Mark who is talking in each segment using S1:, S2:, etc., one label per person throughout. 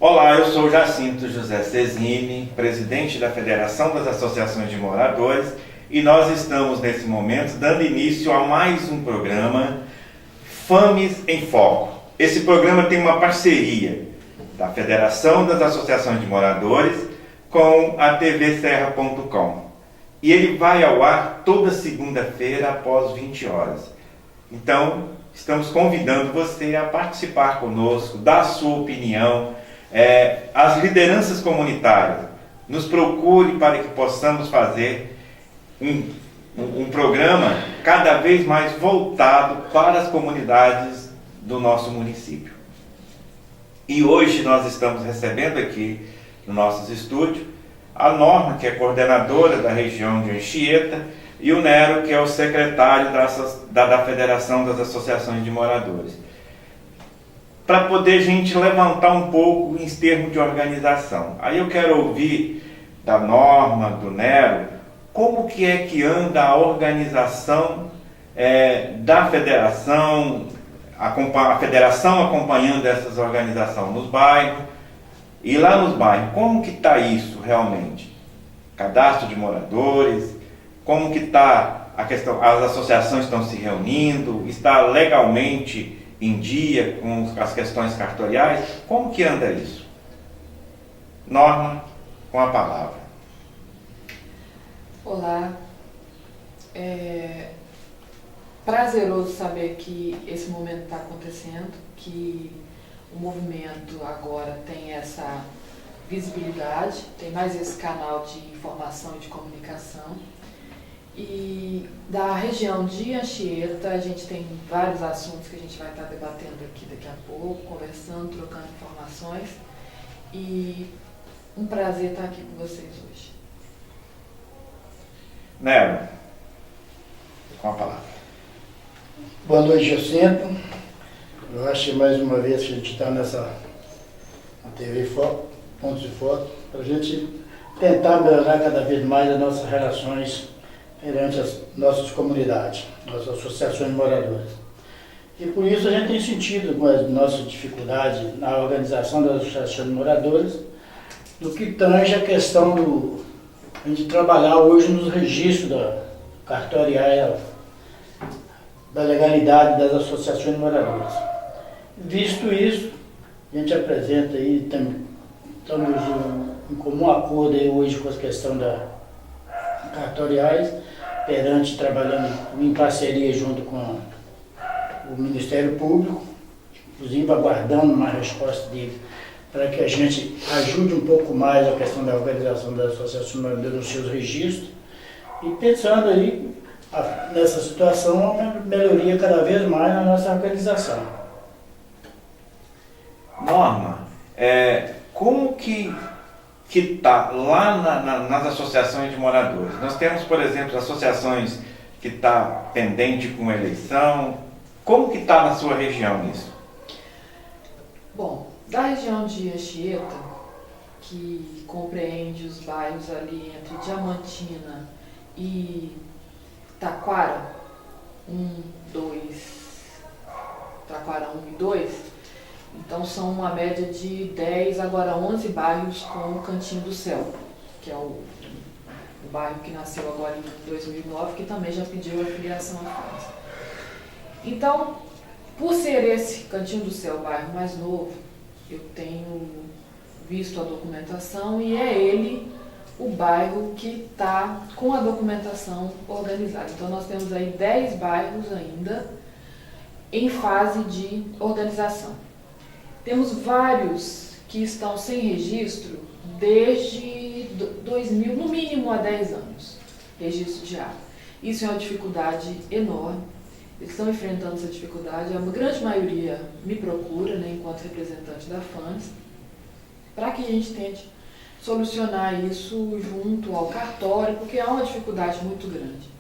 S1: Olá, eu sou Jacinto José Cesini, presidente da Federação das Associações de Moradores, e nós estamos nesse momento dando início a mais um programa FAMES em Foco. Esse programa tem uma parceria da Federação das Associações de Moradores com a tvserra.com. E ele vai ao ar toda segunda-feira após 20 horas. Então, estamos convidando você a participar conosco, dar a sua opinião. As lideranças comunitárias, nos procure para que possamos fazer um programa cada vez mais voltado para as comunidades do nosso município. E hoje nós estamos recebendo aqui no nosso estúdio a Norma, que é coordenadora da região de Anchieta, e o Nero, que é o secretário da Federação das Associações de Moradores, para poder a gente levantar um pouco em termos de organização. Aí eu quero ouvir da Norma, do Nero, como que é que anda a organização da federação, a federação acompanhando essas organizações nos bairros, e lá nos bairros, como que está isso realmente? Cadastro de moradores, como que está a questão, as associações estão se reunindo, está legalmente em dia com as questões cartoriais? Como que anda isso? Norma, com a palavra.
S2: Olá, prazeroso saber que esse momento está acontecendo, que o movimento agora tem essa visibilidade, tem mais esse canal de informação e de comunicação. E da região de Anchieta, a gente tem vários assuntos que a gente vai estar debatendo aqui daqui a pouco, conversando, trocando informações. E um prazer estar aqui com vocês hoje.
S1: Nero, com a palavra.
S3: Boa noite, Jacinto. Eu acho que mais uma vez que a gente está nessa TV Foco, Pontos de Foco, para a gente tentar melhorar cada vez mais as nossas relações perante as nossas comunidades, nossas associações de moradores. E por isso a gente tem sentido com as nossas dificuldades na organização das associações de moradores, do que tange a questão a gente trabalhar hoje nos registros cartoriais da legalidade das associações de moradores. Visto isso, a gente apresenta aí, estamos em comum acordo aí hoje com a questão da cartoriais, trabalhando em parceria junto com o Ministério Público, inclusive aguardando uma resposta dele para que a gente ajude um pouco mais a questão da organização das associações nos seus registros, e pensando aí nessa situação uma melhoria cada vez mais na nossa organização.
S1: Norma, como que está lá nas associações de moradores? Nós temos, por exemplo, associações que está pendente com eleição. Como que está na sua região isso?
S2: Bom, da região de Anchieta, que compreende os bairros ali entre Diamantina e Taquara 1 e 2, então são uma média de 10, agora 11 bairros com o Cantinho do Céu, que é o bairro que nasceu agora em 2009, que também já pediu a filiação à FAMES. Então, por ser esse Cantinho do Céu o bairro mais novo, eu tenho visto a documentação e é ele o bairro que está com a documentação organizada. Então nós temos aí 10 bairros ainda em fase de organização. Temos vários que estão sem registro desde 2000, no mínimo há 10 anos, registro de área. Isso é uma dificuldade enorme. Eles estão enfrentando essa dificuldade, a grande maioria me procura, enquanto representante da FAMES, para que a gente tente solucionar isso junto ao cartório, porque há uma dificuldade muito grande.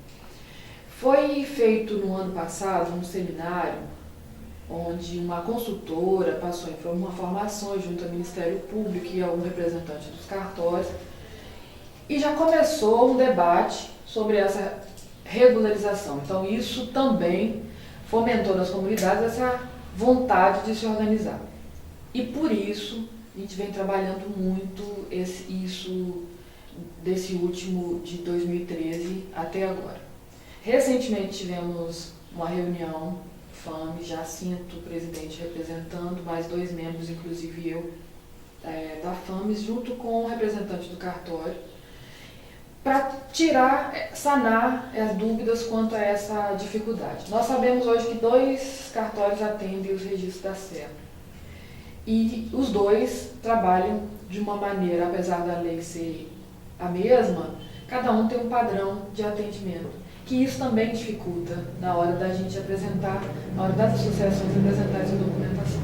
S2: Foi feito no ano passado um seminário onde uma consultora passou informações junto ao Ministério Público e a um representante dos cartórios, e já começou um debate sobre essa regularização. Então isso também fomentou nas comunidades essa vontade de se organizar. E por isso a gente vem trabalhando muito isso desse último de 2013 até agora. Recentemente tivemos uma reunião, FAMES, Jacinto, presidente representando, mais 2 membros, inclusive eu, da FAMES, junto com o representante do cartório, para sanar as dúvidas quanto a essa dificuldade. Nós sabemos hoje que 2 cartórios atendem os registros da SERA. E os 2 trabalham de uma maneira, apesar da lei ser a mesma, cada um tem um padrão de atendimento, que isso também dificulta na hora da gente apresentar, na hora das associações apresentar essa documentação.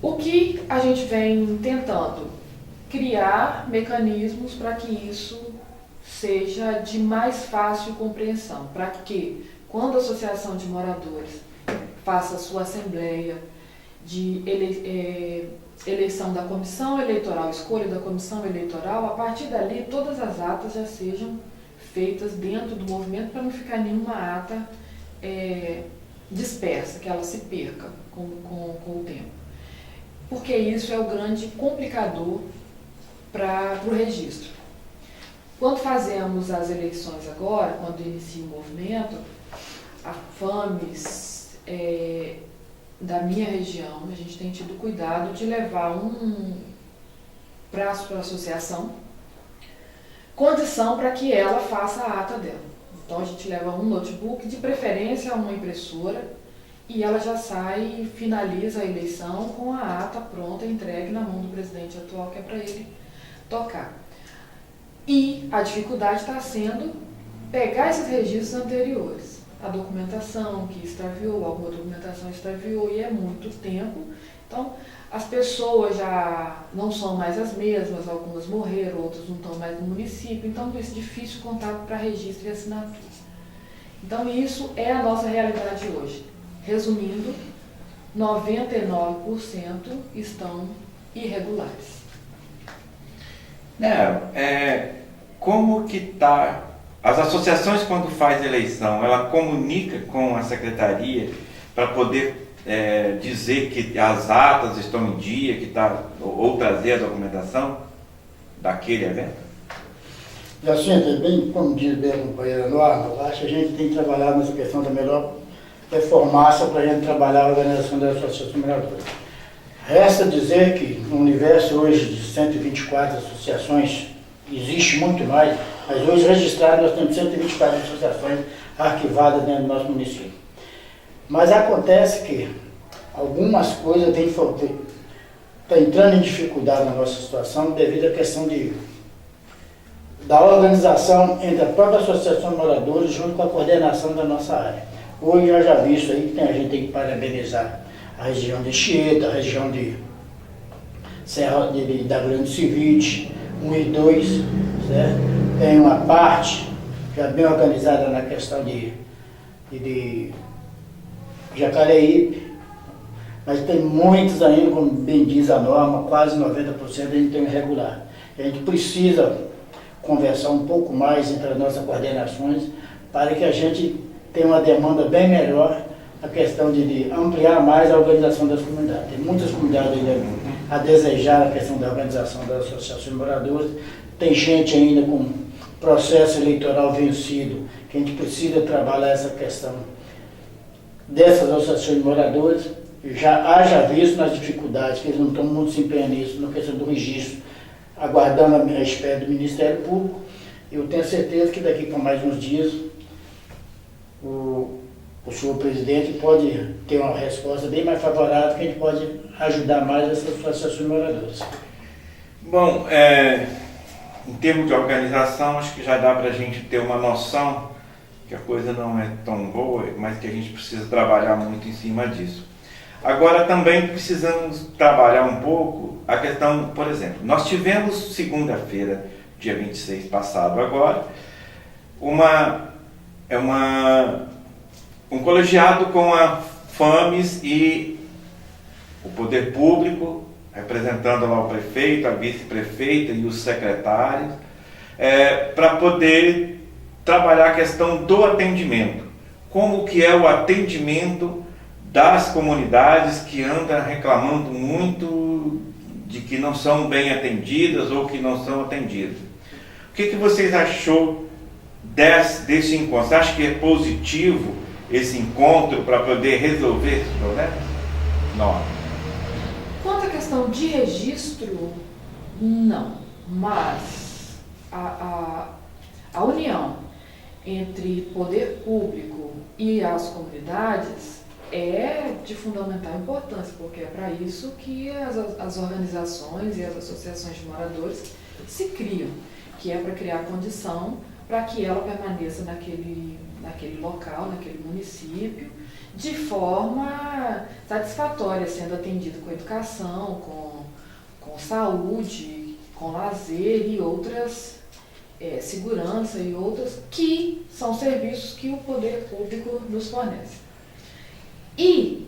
S2: O que a gente vem tentando? Criar mecanismos para que isso seja de mais fácil compreensão, para que, quando a associação de moradores faça a sua assembleia de eleição da comissão eleitoral, escolha da comissão eleitoral, a partir dali todas as atas já sejam feitas dentro do movimento para não ficar nenhuma ata dispersa, que ela se perca com o tempo. Porque isso é o grande complicador para o registro. Quando fazemos as eleições agora, quando inicia o movimento, a FAMES da minha região, a gente tem tido cuidado de levar um braço para a associação, condição para que ela faça a ata dela. Então a gente leva um notebook, de preferência uma impressora, e ela já sai e finaliza a eleição com a ata pronta, entregue na mão do presidente atual, que é para ele tocar. E a dificuldade está sendo pegar esses registros anteriores, a documentação que extraviou, alguma documentação extraviou, e é muito tempo. Então, as pessoas já não são mais as mesmas, algumas morreram, outras não estão mais no município, então é difícil contato para registro e assinatura. Então, isso é a nossa realidade hoje. Resumindo, 99% estão irregulares.
S1: Como que está... As associações, quando faz eleição, ela comunica com a secretaria para poder dizer que as atas estão em dia, ou trazer a documentação daquele evento?
S3: Jacinto, bem como diz bem a companheira Norma, eu acho que a gente tem que trabalhar nessa questão da melhor performance para a gente trabalhar a organização das associações moradoras. Resta dizer que no universo hoje de 124 associações, existe muito mais, mas hoje registradas nós temos 124 associações arquivadas dentro do nosso município. Mas acontece que algumas coisas estão entrando em dificuldade na nossa situação devido à questão da organização entre a própria associação de moradores junto com a coordenação da nossa área. Hoje eu já vi isso aí, que a gente tem que parabenizar a região de Anchieta, a região de Serra da Grande Civite, 1 e 2, certo? Tem uma parte já bem organizada na questão de Jacareípe, mas tem muitos ainda, como bem diz a norma, quase 90% a gente tem irregular. A gente precisa conversar um pouco mais entre as nossas coordenações para que a gente tenha uma demanda bem melhor a questão de ampliar mais a organização das comunidades. Tem muitas comunidades ainda a desejar a questão da organização das associações de moradores. Tem gente ainda com processo eleitoral vencido, que a gente precisa trabalhar essa questão dessas associações de moradores. Já haja visto nas dificuldades, que eles não estão muito se empenhando nisso, na questão do registro, aguardando a espera do Ministério Público. Eu tenho certeza que daqui para mais uns dias o senhor presidente pode ter uma resposta bem mais favorável, que a gente pode ajudar mais essas associações de moradores.
S1: Bom, em termos de organização, acho que já dá para a gente ter uma noção que a coisa não é tão boa, mas que a gente precisa trabalhar muito em cima disso. Agora também precisamos trabalhar um pouco a questão, por exemplo, nós tivemos segunda-feira, dia 26 passado agora, um colegiado com a FAMES e o poder público, representando lá o prefeito, a vice-prefeita e os secretários, para poder trabalhar a questão do atendimento. Como que é o atendimento das comunidades que andam reclamando muito de que não são bem atendidas ou que não são atendidas. O que vocês achou desse encontro? Você acha que é positivo esse encontro para poder resolver esses problemas? Não.
S2: Quanto à questão de registro, não. Mas a união entre poder público e as comunidades é de fundamental importância, porque é para isso que as organizações e as associações de moradores se criam, que é para criar condição para que ela permaneça naquele local, naquele município, de forma satisfatória, sendo atendido com educação, com saúde, com lazer e outras, segurança e outras, que são serviços que o poder público nos fornece. E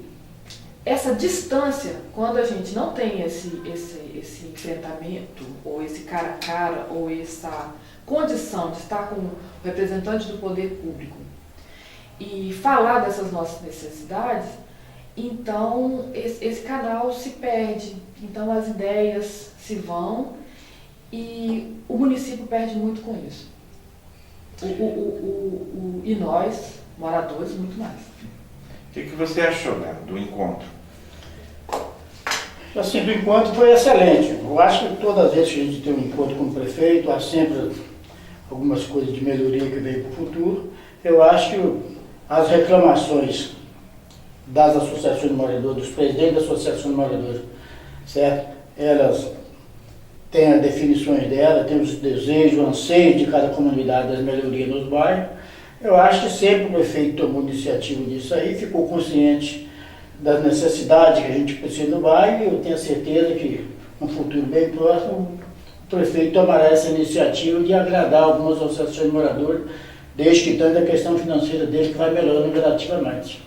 S2: essa distância, quando a gente não tem esse enfrentamento, ou esse cara a cara, ou essa condição de estar com o representante do poder público e falar dessas nossas necessidades, então esse canal se perde, então as ideias se vão e o município perde muito com isso. E nós, moradores, muito mais.
S1: O que você achou, né, do encontro?
S3: Assim, do encontro foi excelente. Eu acho que todas as vezes que a gente tem um encontro com o prefeito, há sempre algumas coisas de melhoria que vem para o futuro. Eu acho que as reclamações das associações de moradores, dos presidentes das associações de moradores, certo? Elas têm as definições delas, têm os desejos, o anseio de cada comunidade das melhorias nos bairros. Eu acho que sempre o prefeito tomou iniciativa disso aí, ficou consciente das necessidades que a gente precisa no bairro, e eu tenho certeza que no futuro bem próximo o prefeito tomará essa iniciativa de agradar algumas associações de moradores, desde que tanto a questão financeira dele que vai melhorando gradativamente.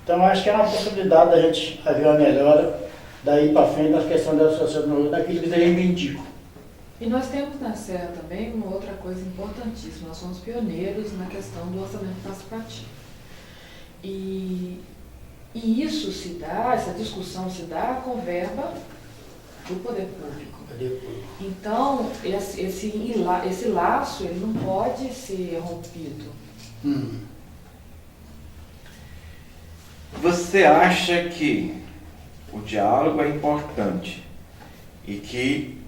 S3: Então acho que é uma possibilidade da gente haver uma melhora daí para frente na questão da associação de moradores, daquilo que daí me indico.
S2: E nós temos na Serra também uma outra coisa importantíssima, nós somos pioneiros na questão do orçamento participativo. E isso se dá, essa discussão se dá com verba do poder público. Então, esse laço ele não pode ser rompido.
S1: Você acha que o diálogo é importante e que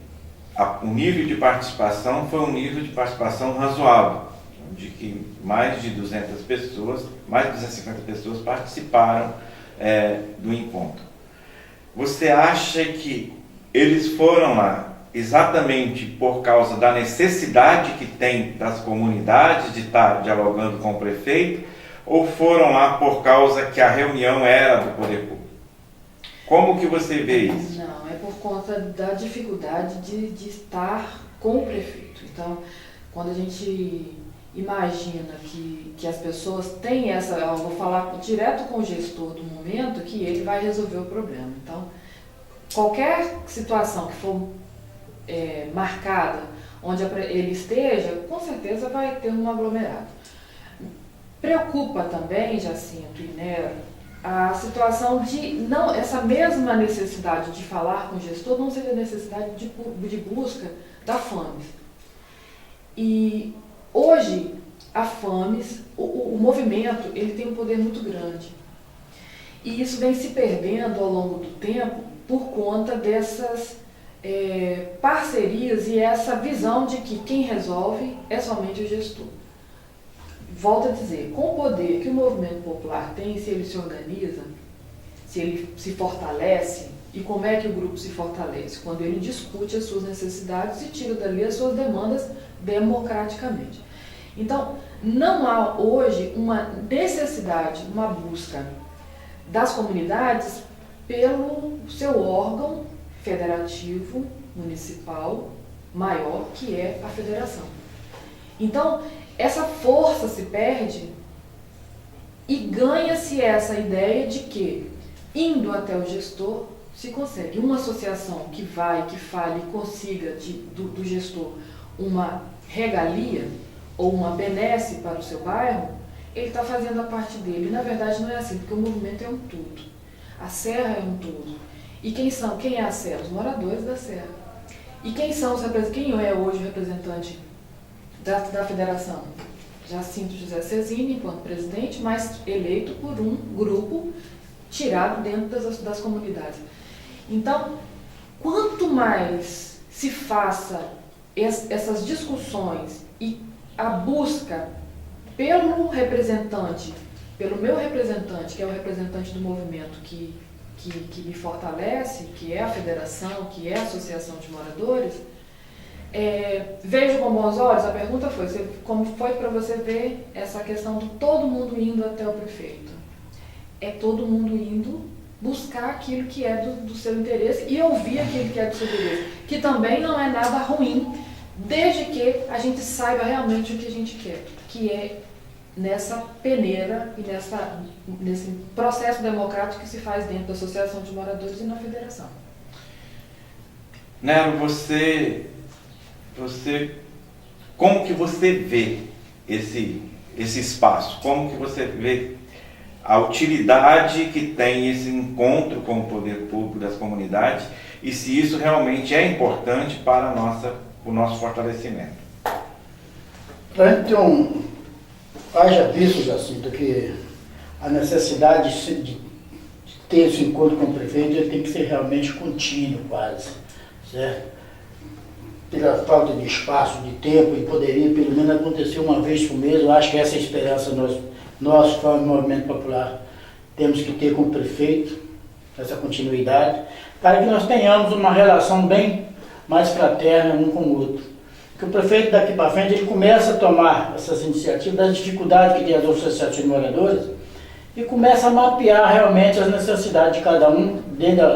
S1: o nível de participação foi um nível de participação razoável, de que mais de 200 pessoas, mais de 250 pessoas participaram do encontro? Você acha que eles foram lá exatamente por causa da necessidade que tem das comunidades de estar dialogando com o prefeito, ou foram lá por causa que a reunião era do poder público? Como que você vê isso?
S2: Não, é por conta da dificuldade de estar com o prefeito. Então, quando a gente imagina que as pessoas têm essa, eu vou falar direto com o gestor do momento, que ele vai resolver o problema. Então, qualquer situação que for marcada, onde ele esteja, com certeza vai ter um aglomerado. Preocupa também, Jacinto e Nero, a situação de não, essa mesma necessidade de falar com o gestor não seja necessidade de busca da FAMES. E hoje a FAMES, o movimento, ele tem um poder muito grande. E isso vem se perdendo ao longo do tempo por conta dessas parcerias e essa visão de que quem resolve é somente o gestor. Volto a dizer, com o poder que o movimento popular tem, se ele se organiza, se ele se fortalece, e como é que o grupo se fortalece? Quando ele discute as suas necessidades e tira dali as suas demandas democraticamente. Então, não há hoje uma necessidade, uma busca das comunidades pelo seu órgão federativo, municipal, maior, que é a federação. Então, essa força se perde e ganha-se essa ideia de que, indo até o gestor, se consegue. Uma associação que vai, que fale e consiga do gestor uma regalia ou uma benesse para o seu bairro, ele está fazendo a parte dele. E, na verdade, não é assim, porque o movimento é um tudo. A Serra é um tudo. E quem é a Serra? Os moradores da Serra. E quem é hoje o representante da federação? Jacinto José Cesini, enquanto presidente, mas eleito por um grupo tirado dentro das comunidades. Então, quanto mais se faça essas discussões e a busca pelo representante, pelo meu representante, que é o representante do movimento que me fortalece, que é a federação, que é a associação de moradores, vejo com bons olhos. A pergunta foi, como foi para você ver essa questão de todo mundo indo até o prefeito? É todo mundo indo buscar aquilo que é do seu interesse e ouvir aquilo que é do seu interesse, que também não é nada ruim, desde que a gente saiba realmente o que a gente quer, que é nessa peneira e nesse processo democrático que se faz dentro da Associação de Moradores e na Federação.
S1: Nero, você como que você vê esse espaço? Como que você vê a utilidade que tem esse encontro com o poder público das comunidades e se isso realmente é importante para o nosso fortalecimento?
S3: Então, haja visto, Jacinto, que a necessidade de ter esse encontro com o prefeito ele tem que ser realmente contínuo, quase, certo? Pela falta de espaço, de tempo, e poderia pelo menos acontecer uma vez por mês. Eu acho que essa é a esperança nós, fãs do Movimento Popular, temos que ter com o prefeito, essa continuidade, para que nós tenhamos uma relação bem mais fraterna um com o outro. Que o prefeito daqui para frente ele começa a tomar essas iniciativas, das dificuldades que tem as associações de moradores, e começa a mapear realmente as necessidades de cada um, dentro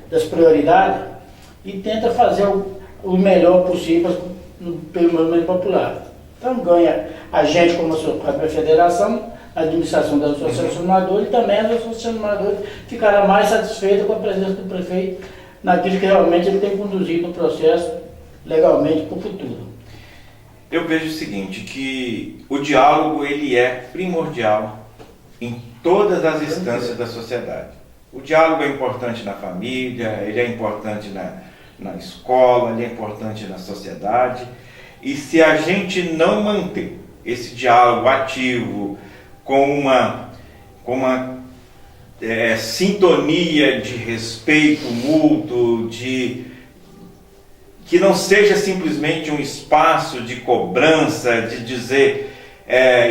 S3: das prioridades, e tenta fazer o melhor possível pelo movimento popular. Então ganha a gente como a própria federação, a administração das associações de moradores, e também as associações de moradores ficará mais satisfeita com a presença do prefeito naquilo que realmente ele tem conduzido o processo legalmente para o futuro.
S1: Eu vejo o seguinte, que o diálogo ele é primordial em todas as instâncias da sociedade. O diálogo é importante na família, ele é importante na escola, ele é importante na sociedade. E se a gente não manter esse diálogo ativo, com uma sintonia de respeito mútuo, que não seja simplesmente um espaço de cobrança, de dizer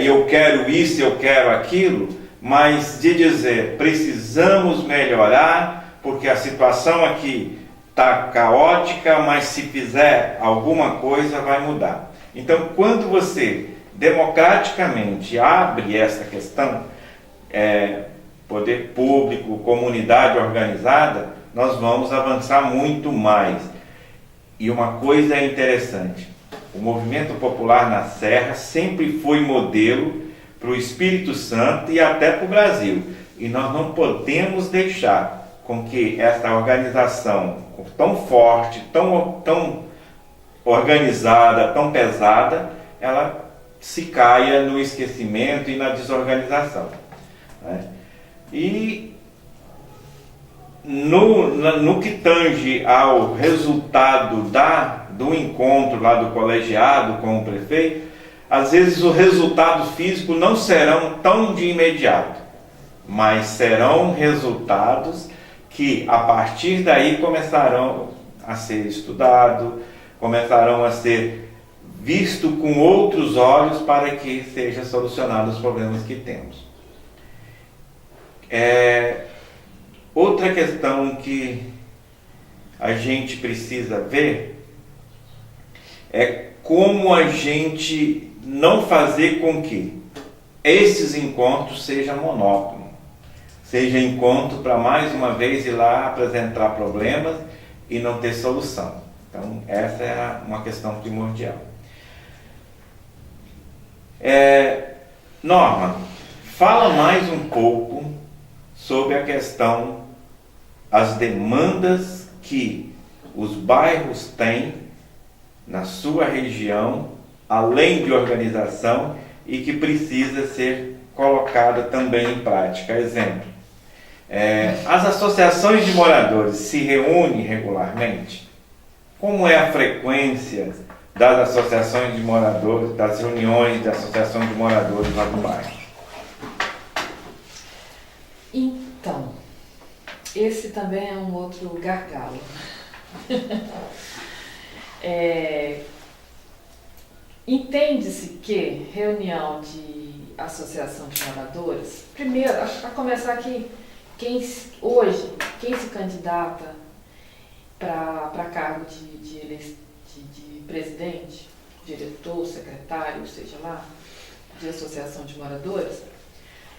S1: eu quero isso, eu quero aquilo, mas de dizer precisamos melhorar porque a situação aqui está caótica, mas se fizer alguma coisa vai mudar. Então, quando você democraticamente abre essa questão, poder público, comunidade organizada, nós vamos avançar muito mais. E uma coisa é interessante, o movimento popular na Serra sempre foi modelo para o Espírito Santo e até para o Brasil. E nós não podemos deixar com que essa organização tão forte, tão organizada, tão pesada, ela se caia no esquecimento e na desorganização, né? E no que tange ao resultado do encontro lá do colegiado com o prefeito, às vezes o resultado físico não serão tão de imediato, mas serão resultados que a partir daí começarão a ser estudados, começarão a ser visto com outros olhos para que sejam solucionados os problemas que temos. Outra questão que a gente precisa ver é como a gente não fazer com que esses encontros sejam monótonos, seja encontro para mais uma vez ir lá apresentar problemas e não ter solução. Então essa é uma questão primordial. Norma, fala mais um pouco sobre a questão, as demandas que os bairros têm na sua região, além de organização, e que precisa ser colocada também em prática. Exemplo, As associações de moradores se reúnem regularmente? Como é a frequência das associações de moradores, das reuniões da associação de moradores lá do bairro?
S2: Então, esse também é um outro gargalo. Entende-se que reunião de associação de moradores, primeiro, a começar que quem se candidata para cargo de presidente, diretor, secretário, seja lá, de associação de moradores,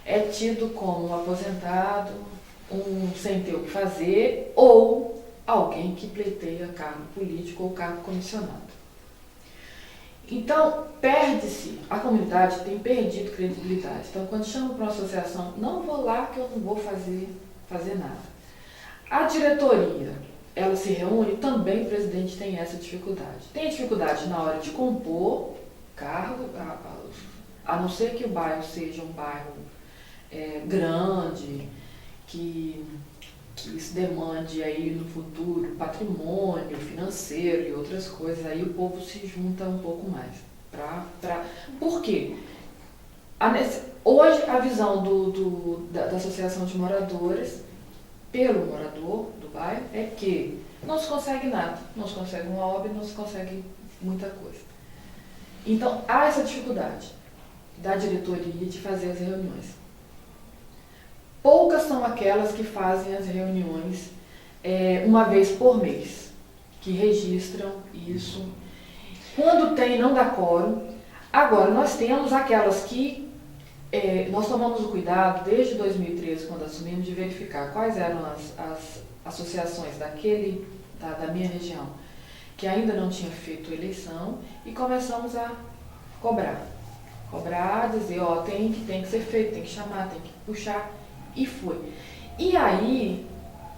S2: é tido como um aposentado, um sem ter o que fazer, ou alguém que pleiteia cargo político ou cargo comissionado. Então, perde-se, a comunidade tem perdido credibilidade. Então, quando chama para uma associação, não vou lá que eu não vou fazer nada. A diretoria, ela se reúne, também o presidente tem essa dificuldade. Tem dificuldade na hora de compor cargo, a não ser que o bairro seja um bairro grande, que isso demande aí no futuro patrimônio financeiro e outras coisas, aí o povo se junta um pouco mais. Por quê? Hoje a visão da associação de moradores, pelo morador do bairro, é que não se consegue nada, não se consegue uma obra, não se consegue muita coisa. Então há essa dificuldade da diretoria de fazer as reuniões. Poucas são aquelas que fazem as reuniões uma vez por mês, que registram isso. Quando tem, não dá quórum. Agora, nós temos aquelas que nós tomamos o cuidado, desde 2013, quando assumimos, de verificar quais eram as associações da minha região, que ainda não tinha feito eleição, e começamos a cobrar, dizer, tem que ser feito, tem que chamar, tem que puxar. E foi. E aí,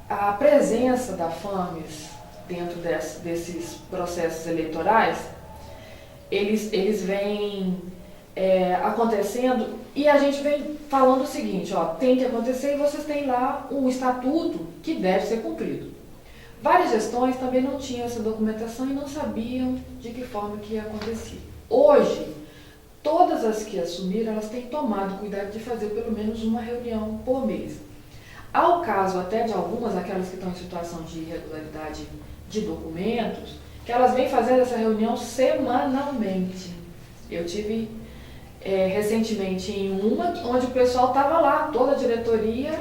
S2: a presença da FAMES dentro desses processos eleitorais, eles vêm acontecendo, e a gente vem falando o seguinte, tem que acontecer, e vocês têm lá um estatuto que deve ser cumprido. Várias gestões também não tinham essa documentação e não sabiam de que forma que ia acontecer. Hoje, todas as que assumiram, elas têm tomado cuidado de fazer pelo menos uma reunião por mês. Ao caso até de algumas, aquelas que estão em situação de irregularidade de documentos, que elas vêm fazendo essa reunião semanalmente. Eu tive recentemente em uma, onde o pessoal estava lá, toda a diretoria,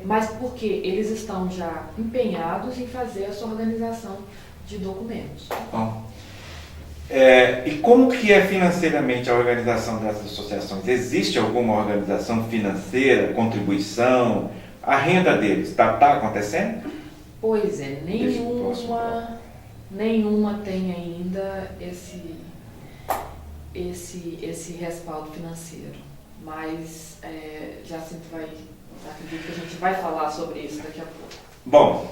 S2: mas porque eles estão já empenhados em fazer essa organização de documentos.
S1: Bom. E como que é financeiramente a organização dessas associações? Existe alguma organização financeira, contribuição? A renda deles está acontecendo?
S2: Pois é, nenhuma tem ainda esse respaldo financeiro. Mas acredito que a gente vai falar sobre isso daqui a pouco.
S1: Bom,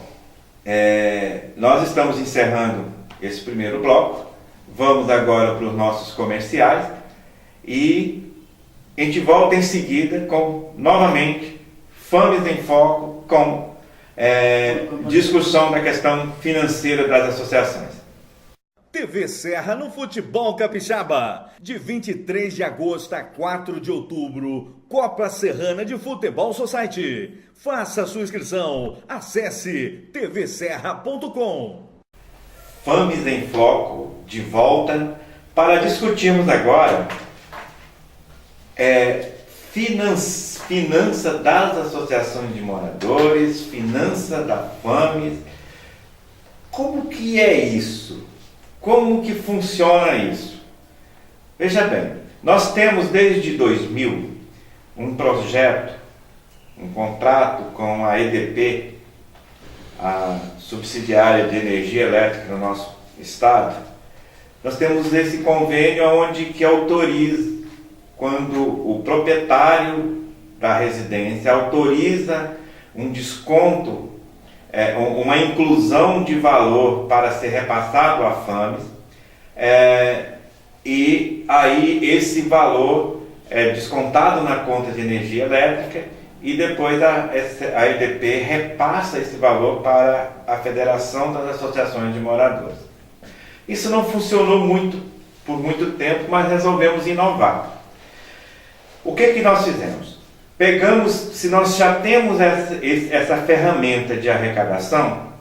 S1: nós estamos encerrando esse primeiro bloco. Vamos agora para os nossos comerciais e a gente volta em seguida com, novamente, FAMES em Foco, com discussão da questão financeira das associações.
S4: TV Serra no Futebol Capixaba, de 23 de agosto a 4 de outubro, Copa Serrana de Futebol Society. Faça sua inscrição, acesse tvserra.com.
S1: FAMES em Foco, de volta, para discutirmos agora finança das associações de moradores, finança da FAMES. Como que é isso? Como que funciona isso? Veja bem, nós temos desde 2000 um projeto, um contrato com a EDP, a subsidiária de energia elétrica no nosso estado. Nós temos esse convênio onde que autoriza, quando o proprietário da residência autoriza um desconto, uma inclusão de valor para ser repassado à FAMES, e aí esse valor é descontado na conta de energia elétrica e depois a EDP repassa esse valor para a Federação das Associações de Moradores. Isso não funcionou por muito tempo, mas resolvemos inovar. O que nós fizemos? Se nós já temos essa ferramenta de arrecadação,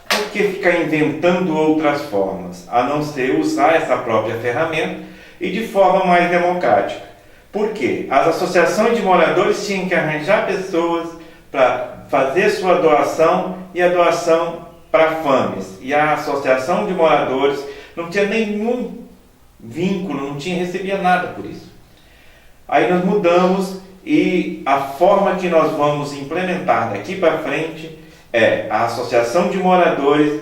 S1: por que ficar inventando outras formas, a não ser usar essa própria ferramenta e de forma mais democrática? Por quê? As associações de moradores tinham que arranjar pessoas para fazer sua doação e a doação para FAMES. E a associação de moradores não tinha nenhum vínculo, recebia nada por isso. Aí nós mudamos e a forma que nós vamos implementar daqui para frente é a associação de moradores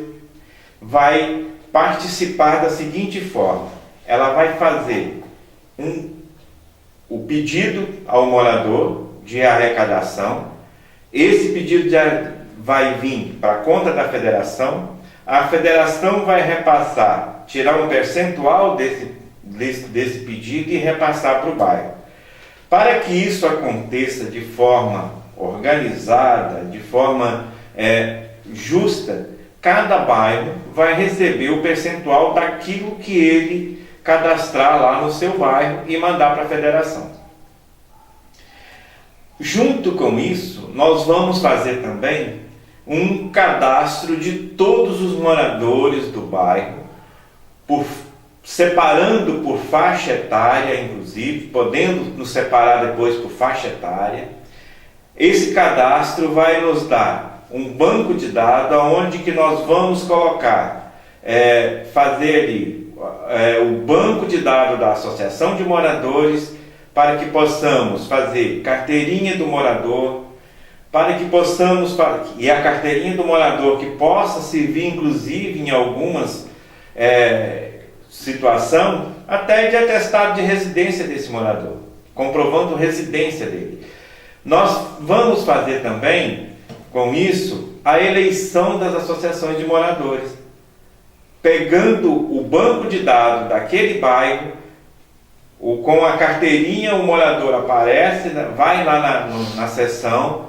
S1: vai participar da seguinte forma. Ela vai fazer o pedido ao morador de arrecadação. Esse pedido vai vir para a conta da federação. A federação vai repassar, tirar um percentual desse pedido e repassar para o bairro. Para que isso aconteça de forma organizada, de forma justa, cada bairro vai receber o percentual daquilo que ele cadastrar lá no seu bairro e mandar para a federação. Junto com isso, nós vamos fazer também um cadastro de todos os moradores do bairro, separando por faixa etária, inclusive, podendo nos separar depois por faixa etária. Esse cadastro vai nos dar um banco de dados onde que nós vamos colocar, fazer ali o banco de dados da Associação de Moradores, para que possamos fazer carteirinha do morador, e a carteirinha do morador que possa servir inclusive em algumas situação até de atestado de residência desse morador, comprovando a residência dele. Nós vamos fazer também, com isso, a eleição das associações de moradores, pegando o banco de dados daquele bairro, com a carteirinha o morador aparece, vai lá na sessão,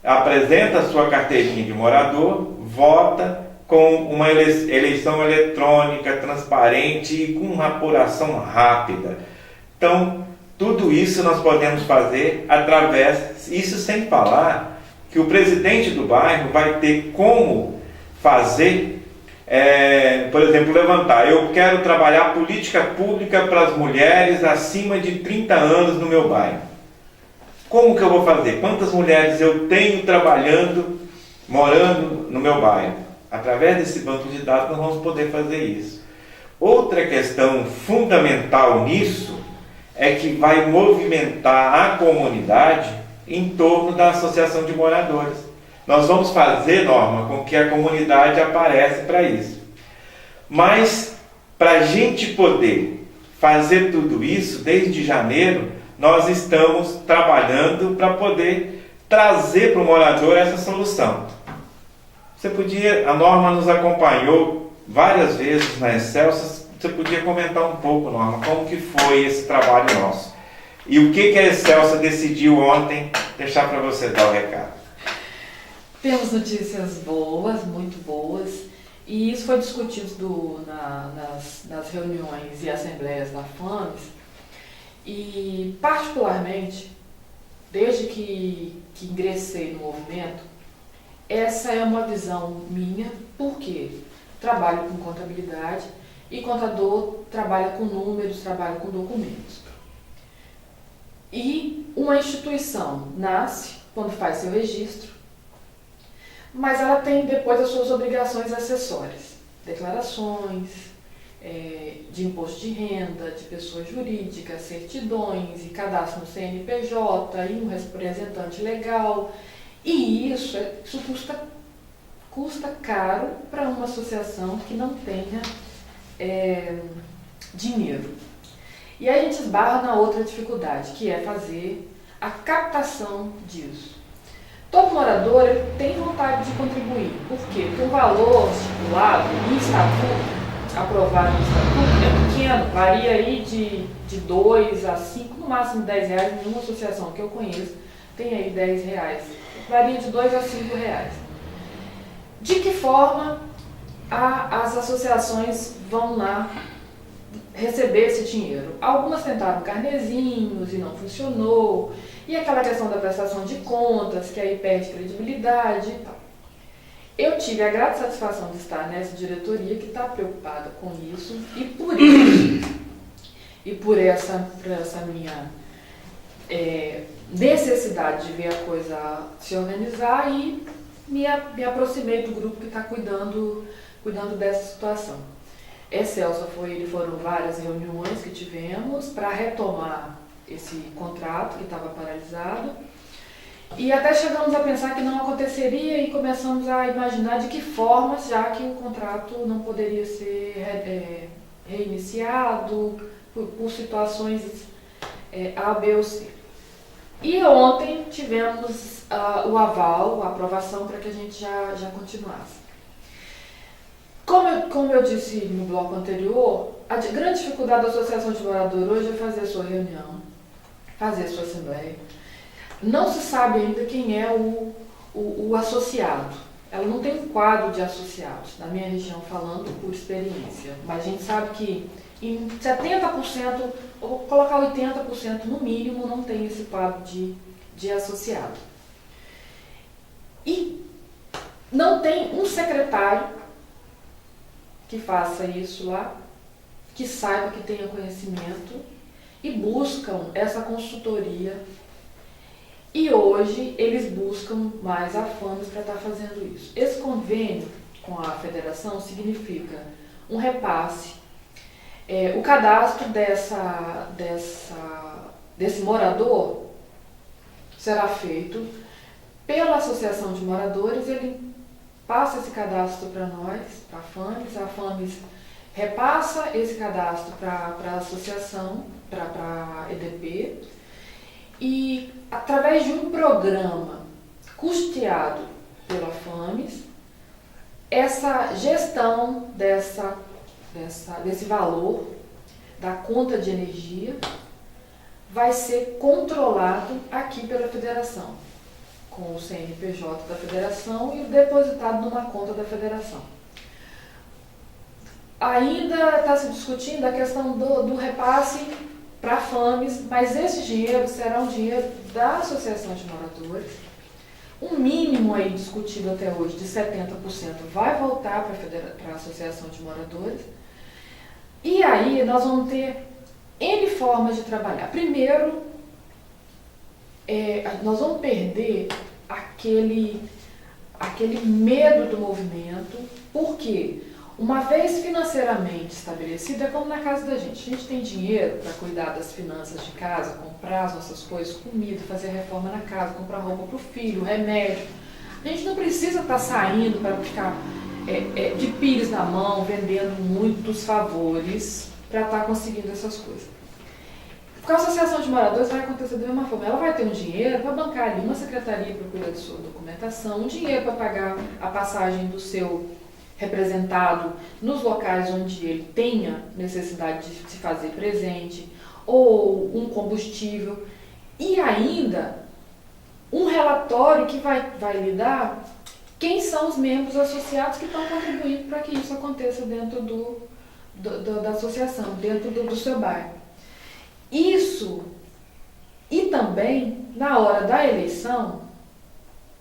S1: apresenta a sua carteirinha de morador, vota com uma eleição eletrônica, transparente e com uma apuração rápida. Então, tudo isso nós podemos fazer isso sem falar que o presidente do bairro vai ter como fazer, por exemplo, levantar, eu quero trabalhar política pública para as mulheres acima de 30 anos no meu bairro. Como que eu vou fazer? Quantas mulheres eu tenho trabalhando, morando no meu bairro? Através desse banco de dados nós vamos poder fazer isso. Outra questão fundamental nisso é que vai movimentar a comunidade em torno da associação de moradores. Nós vamos fazer, Norma, com que a comunidade apareça para isso. Mas, para a gente poder fazer tudo isso, desde janeiro, nós estamos trabalhando para poder trazer para o morador essa solução. A Norma nos acompanhou várias vezes na Excelsa, você podia comentar um pouco, Norma, como que foi esse trabalho nosso? E o que a Excelsa decidiu ontem, deixar para você dar o recado.
S2: Temos notícias boas, muito boas, e isso foi discutido nas reuniões e assembleias da FAMES, e particularmente, desde que ingressei no movimento, essa é uma visão minha, porque trabalho com contabilidade e contador trabalha com números, trabalha com documentos. E uma instituição nasce quando faz seu registro, mas ela tem depois as suas obrigações acessórias, declarações de imposto de renda, de pessoa jurídica, certidões e cadastro no CNPJ e um representante legal. E isso custa caro para uma associação que não tenha dinheiro. E aí a gente esbarra na outra dificuldade, que é fazer a captação disso. Todo morador tem vontade de contribuir. Por quê? Porque o valor estipulado em estatuto, aprovado no estatuto, é pequeno, varia aí de 2 a 5, no máximo 10 reais. Nenhuma associação que eu conheço tem aí R$10, varia de R$2 a R$5. De que forma as associações vão lá receber esse dinheiro? Algumas tentaram carnezinhos e não funcionou, e aquela questão da prestação de contas, que aí perde credibilidade e tal. Eu tive a grata satisfação de estar nessa diretoria que está preocupada com isso, e por isso, e por essa minha necessidade de ver a coisa se organizar, e me aproximei do grupo que está cuidando dessa situação. Celso, foram várias reuniões que tivemos para retomar esse contrato que estava paralisado, e até chegamos a pensar que não aconteceria e começamos a imaginar de que forma, já que o contrato não poderia ser reiniciado por situações A, B ou C. E ontem tivemos o aval, a aprovação para que a gente já continuasse. Como eu disse no bloco anterior, a grande dificuldade da Associação de Moradores hoje é fazer sua reunião, fazer sua assembleia. Não se sabe ainda quem é o associado. Ela não tem um quadro de associados, na minha região falando por experiência, mas a gente sabe que em 70%, ou vou colocar 80% no mínimo, não tem esse quadro de associado. E não tem um secretário que faça isso lá, que saiba, que tenha conhecimento, e buscam essa consultoria. E hoje eles buscam mais a FAMES para estar fazendo isso. Esse convênio com a federação significa um repasse. O cadastro desse morador será feito pela Associação de Moradores. Ele passa esse cadastro para nós, para a FAMES repassa esse cadastro para a associação, para a EDP, e através de um programa custeado pela FAMES, essa gestão desse valor da conta de energia vai ser controlado aqui pela federação, com o CNPJ da federação e depositado numa conta da federação. Ainda está se discutindo a questão do repasse para a FAMES, mas esse dinheiro será um dinheiro da Associação de Moradores. Um mínimo aí discutido até hoje de 70% vai voltar para a Associação de Moradores. E aí nós vamos ter N formas de trabalhar. Primeiro, nós vamos perder aquele medo do movimento, porque uma vez financeiramente estabelecido, é como na casa da gente. A gente tem dinheiro para cuidar das finanças de casa, comprar as nossas coisas, comida, fazer reforma na casa, comprar roupa para o filho, remédio. A gente não precisa estar saindo para ficar de pires na mão, vendendo muitos favores para estar conseguindo essas coisas. Com a Associação de Moradores vai acontecer da mesma forma. Ela vai ter um dinheiro para bancar ali uma secretaria para cuidar da sua documentação, um dinheiro para pagar a passagem do seu representado nos locais onde ele tenha necessidade de se fazer presente, ou um combustível, e ainda um relatório que vai lhe dar quem são os membros associados que estão contribuindo para que isso aconteça dentro da associação, dentro do seu bairro. Isso, e também, na hora da eleição,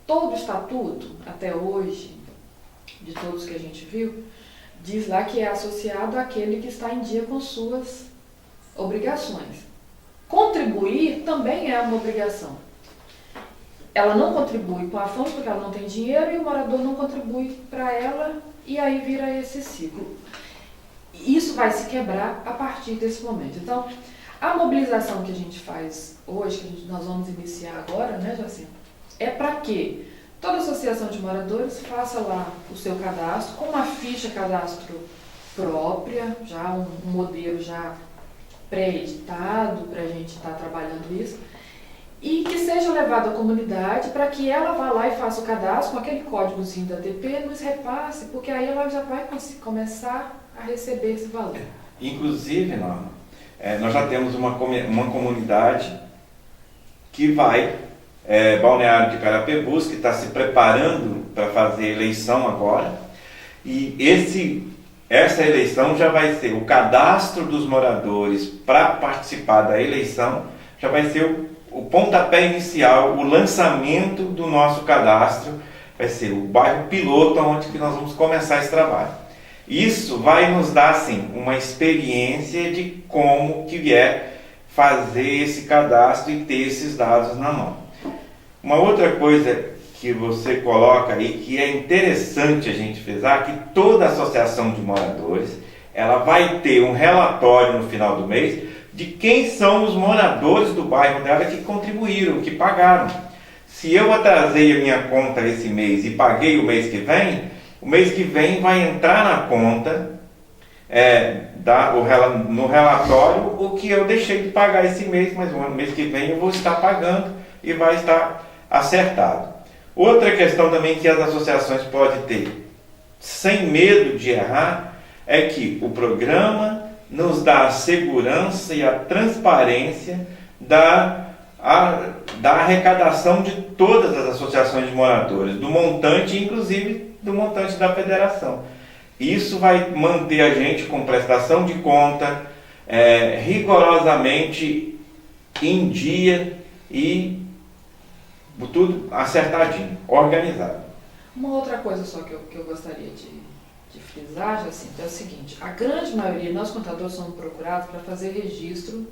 S2: todo o estatuto, até hoje, de todos que a gente viu, diz lá que é associado àquele que está em dia com suas obrigações. Contribuir também é uma obrigação. Ela não contribui com a FAMES porque ela não tem dinheiro, e o morador não contribui para ela, e aí vira esse ciclo. Isso vai se quebrar a partir desse momento. Então, a mobilização que a gente faz hoje, que nós vamos iniciar agora, né, Jacinto, é para que toda associação de moradores faça lá o seu cadastro, com uma ficha cadastro própria, já um modelo já pré-editado para a gente estar trabalhando isso, e que seja levado à comunidade para que ela vá lá e faça o cadastro com aquele códigozinho da DP, nos repasse, porque aí ela já vai começar a receber esse valor.
S1: Inclusive, nós já temos uma comunidade que vai Balneário de Carapebus, que está se preparando para fazer eleição agora. E essa eleição já vai ser o cadastro dos moradores para participar da eleição, já vai ser o pontapé inicial, o lançamento do nosso cadastro, vai ser o bairro piloto onde que nós vamos começar esse trabalho. Isso vai nos dar assim, uma experiência de como que é fazer esse cadastro e ter esses dados na mão. Uma outra coisa que você coloca aí, que é interessante a gente frisar, que toda associação de moradores, ela vai ter um relatório no final do mês de quem são os moradores do bairro dela que contribuíram, que pagaram. Se eu atrasei a minha conta esse mês e paguei o mês que vem vai entrar na conta, no relatório, o que eu deixei de pagar esse mês, mas no mês que vem eu vou estar pagando e vai estar acertado. Outra questão também que as associações podem ter, sem medo de errar, é que o programa nos dá a segurança e a transparência da arrecadação de todas as associações de moradores, do montante, inclusive do montante da federação. Isso vai manter a gente com prestação de conta, rigorosamente em dia e tudo acertadinho, organizado.
S2: Uma outra coisa só que eu gostaria de frisar, Jacinto, é o seguinte: a grande maioria, nós contadores somos procurados para fazer registro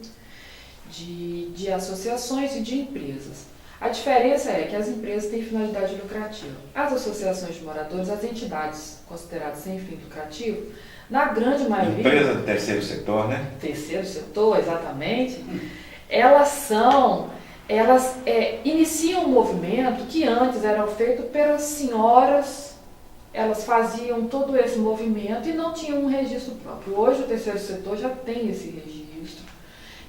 S2: de associações e de empresas. A diferença é que as empresas têm finalidade lucrativa. As associações de moradores, as entidades consideradas sem fim lucrativo, na grande maioria...
S1: Empresa do terceiro setor, né?
S2: Terceiro setor, exatamente. Elas iniciam um movimento que antes era feito pelas senhoras, elas faziam todo esse movimento e não tinham um registro próprio. Hoje o terceiro setor já tem esse registro,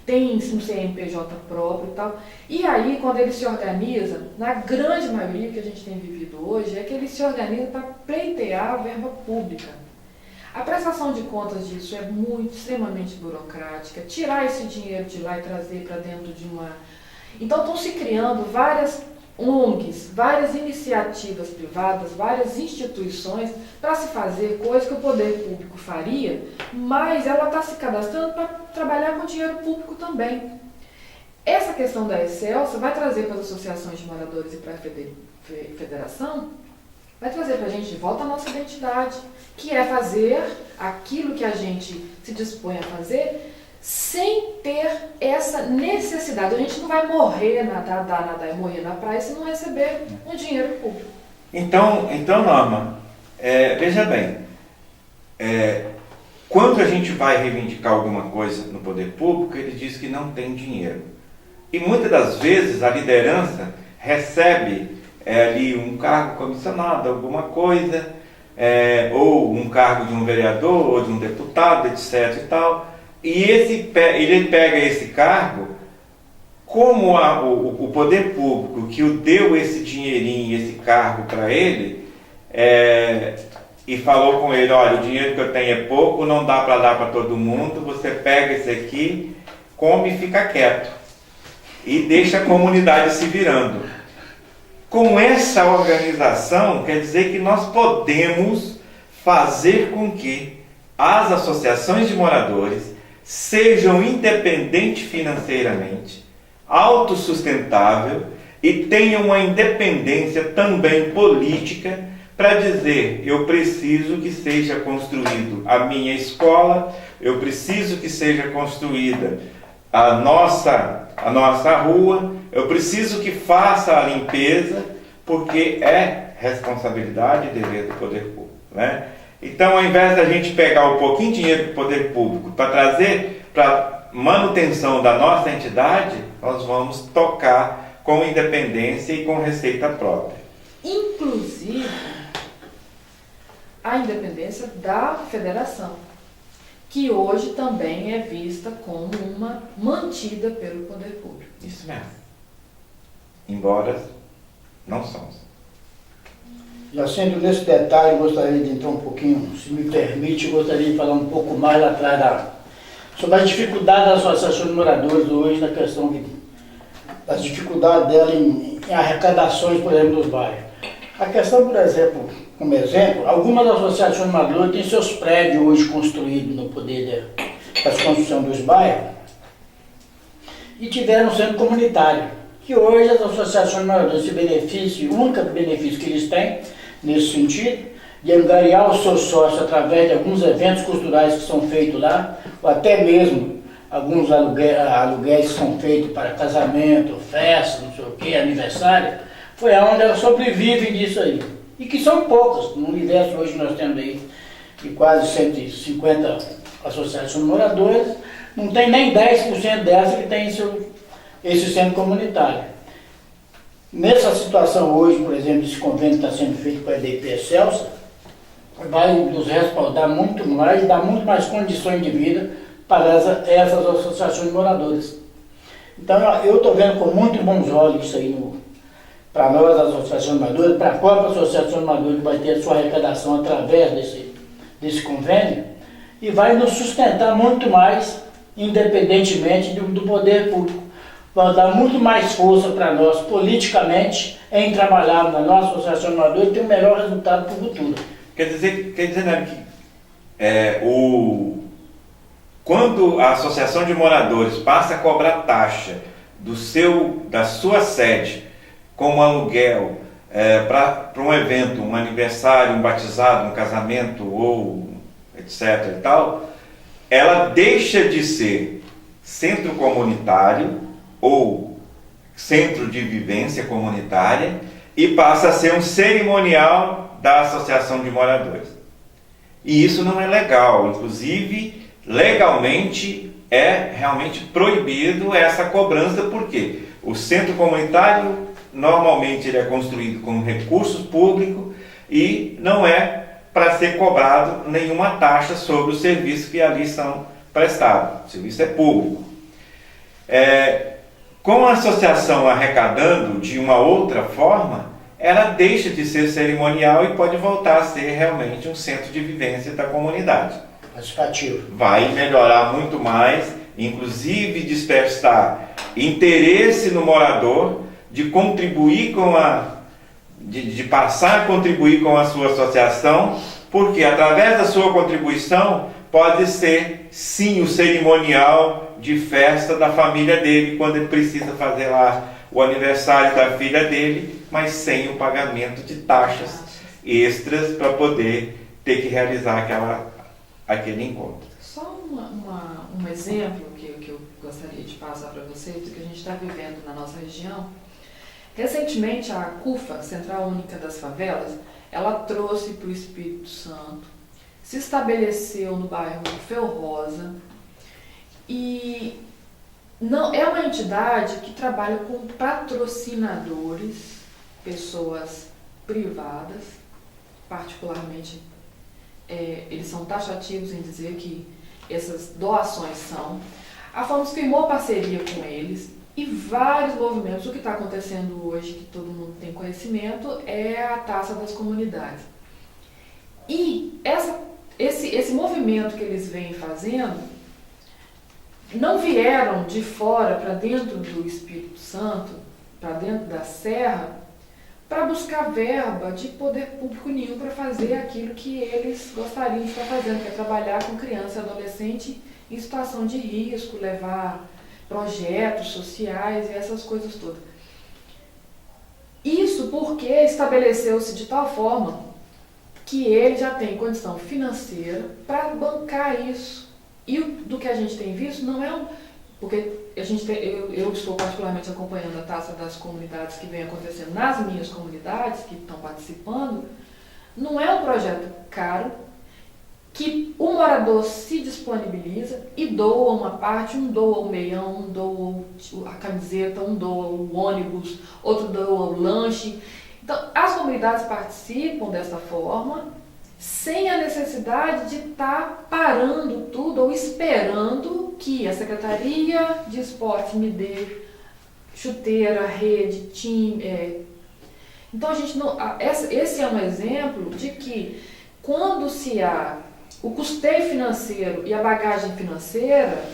S2: tem um CNPJ próprio e tal. E aí, quando ele se organiza, na grande maioria que a gente tem vivido hoje, é que ele se organiza para pleitear a verba pública. A prestação de contas disso é extremamente burocrática. Tirar esse dinheiro de lá e trazer para dentro de uma... Então estão se criando várias ONGs, várias iniciativas privadas, várias instituições para se fazer coisas que o poder público faria, mas ela está se cadastrando para trabalhar com dinheiro público também. Essa questão da Excelsa vai trazer para as associações de moradores e para a federação, vai trazer para a gente de volta a nossa identidade, que é fazer aquilo que a gente se dispõe a fazer sem ter essa necessidade. A gente não vai morrer, nadar e morrer na praia se não receber um dinheiro público.
S1: Então Norma, veja bem, quando a gente vai reivindicar alguma coisa no poder público, ele diz que não tem dinheiro. E muitas das vezes a liderança recebe ali um cargo comissionado, alguma coisa, ou um cargo de um vereador, ou de um deputado, etc. e tal. E ele pega esse cargo, como o poder público que o deu esse dinheirinho, esse cargo para ele, e falou com ele: olha, o dinheiro que eu tenho é pouco, não dá para dar para todo mundo, você pega esse aqui, come e fica quieto. E deixa a comunidade se virando. Com essa organização, quer dizer que nós podemos fazer com que as associações de moradores sejam independentes financeiramente, autossustentável e tenham uma independência também política para dizer: eu preciso que seja construído a minha escola, eu preciso que seja construída a nossa rua, eu preciso que faça a limpeza, porque é responsabilidade e dever do poder público, né? Então, ao invés da gente pegar um pouquinho de dinheiro do poder público para trazer para manutenção da nossa entidade, nós vamos tocar com independência e com receita própria.
S2: Inclusive, a independência da federação, que hoje também é vista como uma mantida pelo poder público.
S1: Isso mesmo. Embora não somos.
S3: Jacinto, nesse detalhe, gostaria de entrar um pouquinho, se me permite, gostaria de falar um pouco mais lá atrás sobre as dificuldades da associação de moradores hoje, na questão das dificuldades dela em em arrecadações, por exemplo, dos bairros. A questão, por exemplo, como exemplo, algumas associações moradoras têm seus prédios hoje construídos no poder da construção dos bairros e tiveram um centro comunitário, que hoje as associações moradoras se beneficiam, o único benefício que eles têm nesse sentido, de angariar os seus sócios através de alguns eventos culturais que são feitos lá, ou até mesmo alguns aluguéis que são feitos para casamento, festa, não sei o que, aniversário, foi onde elas sobrevivem disso aí. E que são poucas, no universo hoje nós temos aí de quase 150 associações moradoras, não tem nem 10% dessas que tem esse centro comunitário. Nessa situação hoje, por exemplo, esse convênio que está sendo feito com a EDP Excelsa, vai nos respaldar muito mais, dar muito mais condições de vida para essas associações moradoras. Então eu estou vendo com muito bons olhos isso aí para nós, as associações moradoras, para a própria associação moradora que vai ter a sua arrecadação através desse convênio, e vai nos sustentar muito mais, independentemente do poder público. Vai dar muito mais força para nós, politicamente, em trabalhar na nossa associação moradora e ter um melhor resultado para o futuro.
S1: Quer dizer, né, que quando a associação de moradores passa a cobrar taxa da sua sede como aluguel para um evento, um aniversário, um batizado, um casamento ou etc. e tal, ela deixa de ser centro comunitário ou centro de vivência comunitária e passa a ser um cerimonial da associação de moradores. E isso não é legal, inclusive legalmente é realmente proibido essa cobrança, porque o centro comunitário normalmente ele é construído com recursos públicos e não é para ser cobrado nenhuma taxa sobre os serviços que ali são prestados. O serviço é público. Com a associação arrecadando de uma outra forma, ela deixa de ser cerimonial e pode voltar a ser realmente um centro de vivência da comunidade.
S3: Participativo. Vai
S1: melhorar muito mais, inclusive despertar interesse no morador de contribuir de passar a contribuir com a sua associação, porque através da sua contribuição pode ser sim o cerimonial de festa da família dele, quando ele precisa fazer lá o aniversário da filha dele, mas sem o pagamento de taxas extras para poder ter que realizar aquele encontro.
S2: Só um exemplo que eu gostaria de passar para vocês do que a gente está vivendo na nossa região. Recentemente, a CUFA, Central Única das Favelas, ela trouxe para o Espírito Santo, se estabeleceu no bairro Fel Rosa e não é uma entidade que trabalha com patrocinadores, pessoas privadas, particularmente eles são taxativos em dizer que essas doações são. A FAMUS firmou parceria com eles e vários movimentos. O que está acontecendo hoje, que todo mundo tem conhecimento, é a Taça das Comunidades. E esse movimento que eles vêm fazendo, não vieram de fora para dentro do Espírito Santo, para dentro da Serra, para buscar verba de poder público nenhum para fazer aquilo que eles gostariam de estar fazendo, que é trabalhar com criança e adolescente em situação de risco, levar projetos sociais e essas coisas todas. Isso porque estabeleceu-se de tal forma que ele já tem condição financeira para bancar isso. E do que a gente tem visto não é porque eu estou particularmente acompanhando a Taça das Comunidades que vem acontecendo nas minhas comunidades que estão participando. Não é um projeto caro, que o morador se disponibiliza e doa uma parte, um doa o meião, um doa a camiseta, um doa o ônibus, outro doa o lanche. Então, as comunidades participam dessa forma, sem a necessidade de estar parando tudo ou esperando que a Secretaria de Esporte me dê chuteira, rede, time. Então, esse é um exemplo de que quando se há o custeio financeiro e a bagagem financeira,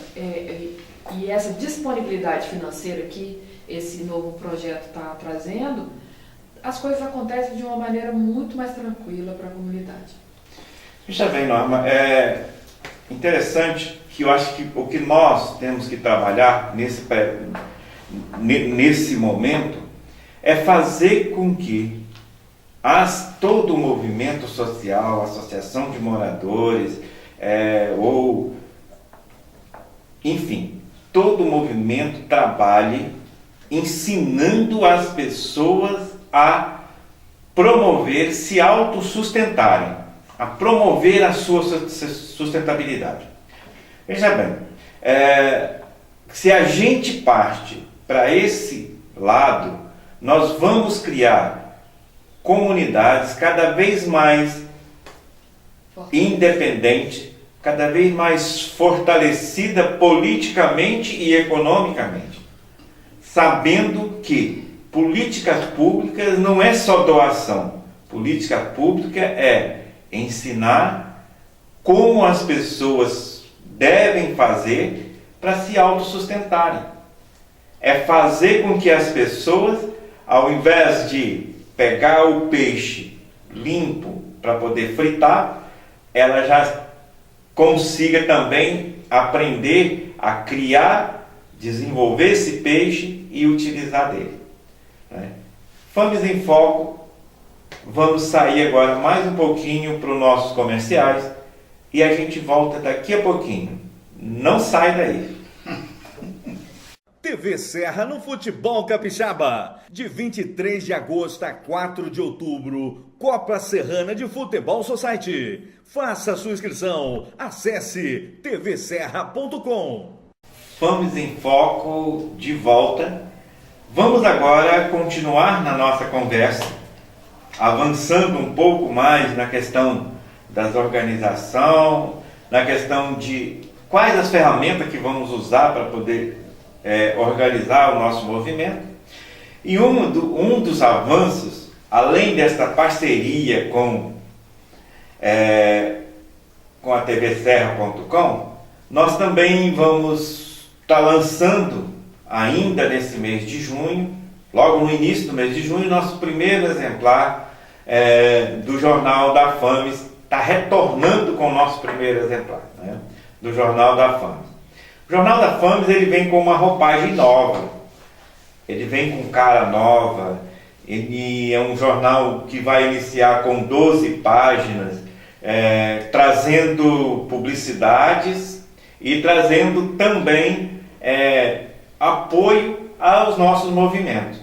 S2: E essa disponibilidade financeira que esse novo projeto está trazendo, as coisas acontecem de uma maneira muito mais tranquila para a comunidade.
S1: Veja bem, Norma, é interessante que eu acho que o que nós temos que trabalhar nesse momento é fazer com que todo o movimento social, associação de moradores, enfim, todo o movimento trabalhe ensinando as pessoas a promover, se autossustentarem, a promover a sua sustentabilidade. Veja bem, se a gente parte para esse lado, nós vamos criar comunidades cada vez mais independentes, cada vez mais fortalecidas politicamente e economicamente, sabendo que políticas públicas não é só doação. Política pública é ensinar como as pessoas devem fazer para se autossustentarem. É fazer com que as pessoas, ao invés de pegar o peixe limpo para poder fritar, ela já consiga também aprender a criar, desenvolver esse peixe e utilizar dele. Fames em Foco, vamos sair agora mais um pouquinho para os nossos comerciais e a gente volta daqui a pouquinho. Não sai daí.
S4: TV Serra no Futebol Capixaba, de 23 de agosto a 4 de outubro, Copa Serrana de Futebol Society. Faça sua inscrição, acesse tvserra.com.
S1: Fames em Foco de volta. Vamos agora continuar na nossa conversa, avançando um pouco mais na questão das organizações, na questão de quais as ferramentas que vamos usar para poder organizar o nosso movimento. E um dos avanços, além desta parceria com a tvserra.com, nós também vamos estar lançando ainda nesse mês de junho, logo no início do mês de junho, nosso primeiro exemplar do Jornal da Fames, está retornando com o nosso primeiro exemplar, do Jornal da Fames. O Jornal da Fames, ele vem com uma roupagem nova, ele vem com cara nova, ele é um jornal que vai iniciar com 12 páginas, trazendo publicidades e trazendo também apoio aos nossos movimentos.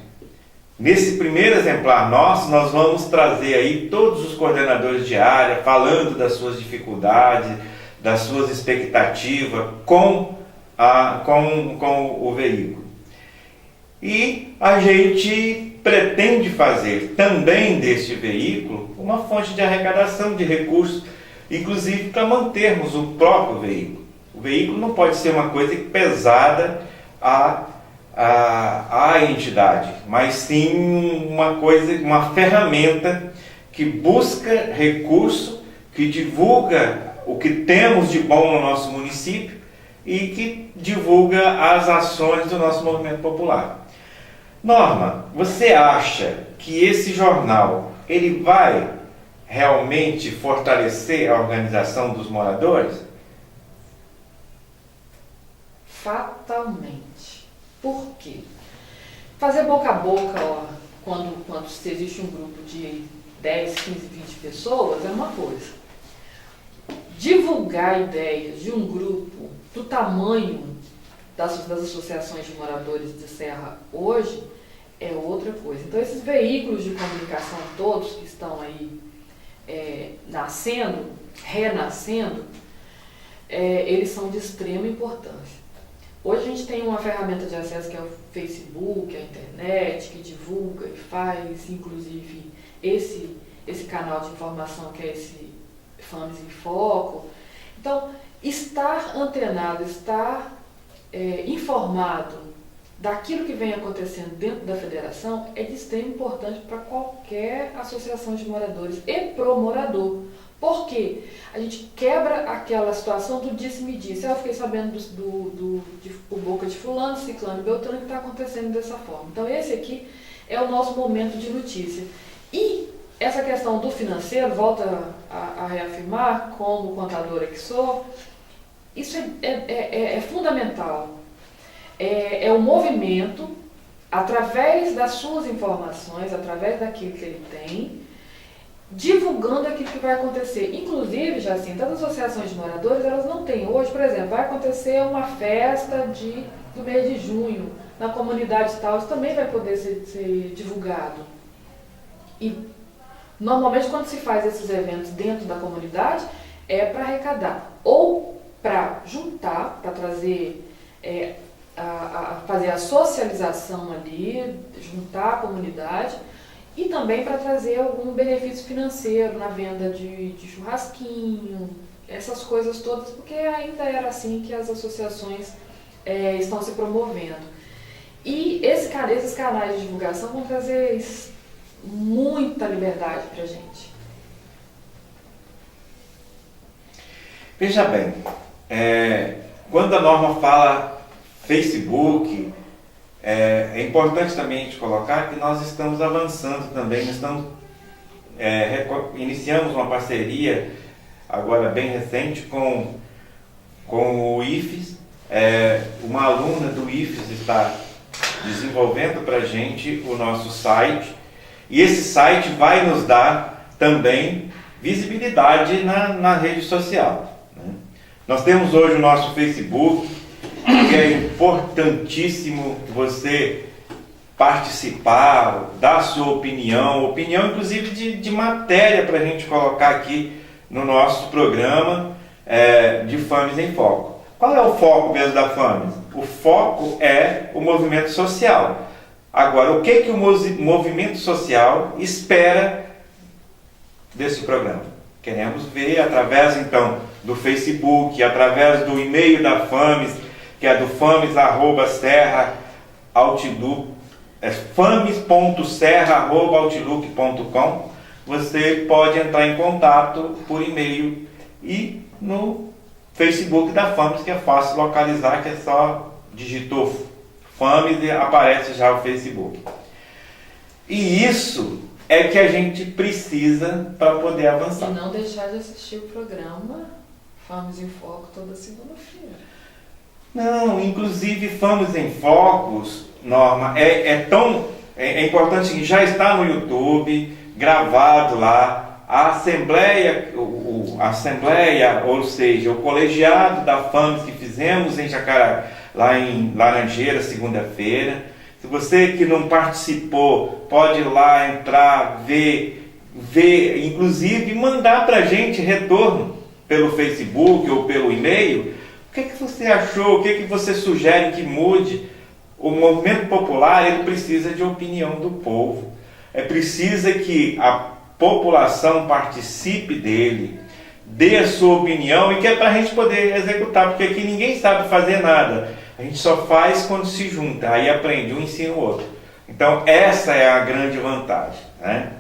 S1: Nesse primeiro exemplar nosso, nós vamos trazer aí todos os coordenadores de área falando das suas dificuldades, das suas expectativas com o veículo. E a gente pretende fazer também deste veículo uma fonte de arrecadação de recursos, inclusive para mantermos o próprio veículo. O veículo não pode ser uma coisa pesada à entidade, mas sim uma ferramenta que busca recurso, que divulga o que temos de bom no nosso município e que divulga as ações do nosso movimento popular. Norma, você acha que esse jornal ele vai realmente fortalecer a organização dos moradores?
S2: Fatalmente. Por quê? Fazer boca a boca, quando existe um grupo de 10, 15, 20 pessoas, é uma coisa. Divulgar ideias de um grupo do tamanho das associações de moradores de Serra hoje é outra coisa. Então, esses veículos de comunicação todos que estão aí renascendo, eles são de extrema importância. Hoje a gente tem uma ferramenta de acesso que é o Facebook, a internet, que divulga e faz, inclusive, esse canal de informação que é esse Fames em Foco. Então, estar antenado, estar informado daquilo que vem acontecendo dentro da federação é de extrema importância para qualquer associação de moradores e pro morador. Por quê? A gente quebra aquela situação do disse-me-disse. Eu fiquei sabendo por boca de fulano, ciclano, beltrano, que está acontecendo dessa forma. Então esse aqui é o nosso momento de notícia. E essa questão do financeiro, volto a reafirmar, como contadora que sou, isso é fundamental. É um movimento, através das suas informações, através daquilo que ele tem, divulgando aquilo que vai acontecer. Inclusive, já assim, as associações de moradores, elas não têm hoje, por exemplo, vai acontecer uma festa do mês de junho, na comunidade tal, isso também vai poder ser divulgado. E, normalmente, quando se faz esses eventos dentro da comunidade, é para arrecadar, ou para juntar, para trazer, fazer a socialização ali, juntar a comunidade, e também para trazer algum benefício financeiro na venda de churrasquinho, essas coisas todas, porque ainda era assim que as associações estão se promovendo. E esses canais de divulgação vão trazer muita liberdade para a gente.
S1: Veja bem, quando a norma fala Facebook, é importante também a gente colocar que nós estamos avançando também, iniciamos uma parceria, agora bem recente, com o IFES. Uma aluna do IFES está desenvolvendo para a gente o nosso site, e esse site vai nos dar também visibilidade na rede social, né? Nós temos hoje o nosso Facebook, que é importantíssimo você participar, dar sua opinião inclusive de matéria para a gente colocar aqui no nosso programa de FAMES em Foco. Qual é o foco mesmo da FAMES? O foco é o movimento social. Agora, o que o movimento social espera desse programa? Queremos ver através, então, do Facebook, através do e-mail da FAMES, que é do fames.serra@outlook.com. Você pode entrar em contato por e-mail e no Facebook da FAMES, que é fácil localizar, que é só digitou FAMES e aparece já o Facebook. E isso é que a gente precisa para poder avançar.
S2: E não deixar de assistir o programa FAMES em Foco toda segunda-feira.
S1: Não, inclusive FAMES em Focos, Norma, é importante que já está no YouTube, gravado lá. A assembleia, ou seja, o colegiado da FAMES que fizemos em Jacaré, lá em Laranjeira, segunda-feira. Se você que não participou, pode ir lá, entrar, ver, inclusive mandar para a gente retorno pelo Facebook ou pelo e-mail. O que você achou? O que você sugere que mude? O movimento popular, ele precisa de opinião do povo. Precisa que a população participe dele, dê a sua opinião, e que é para a gente poder executar, porque aqui ninguém sabe fazer nada. A gente só faz quando se junta, aí aprende, um ensina o outro. Então essa é a grande vantagem, né?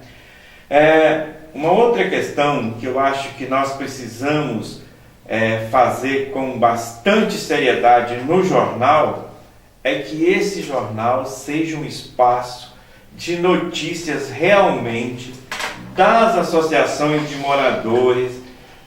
S1: Uma outra questão que eu acho que nós precisamos fazer com bastante seriedade no jornal, é que esse jornal seja um espaço de notícias realmente das associações de moradores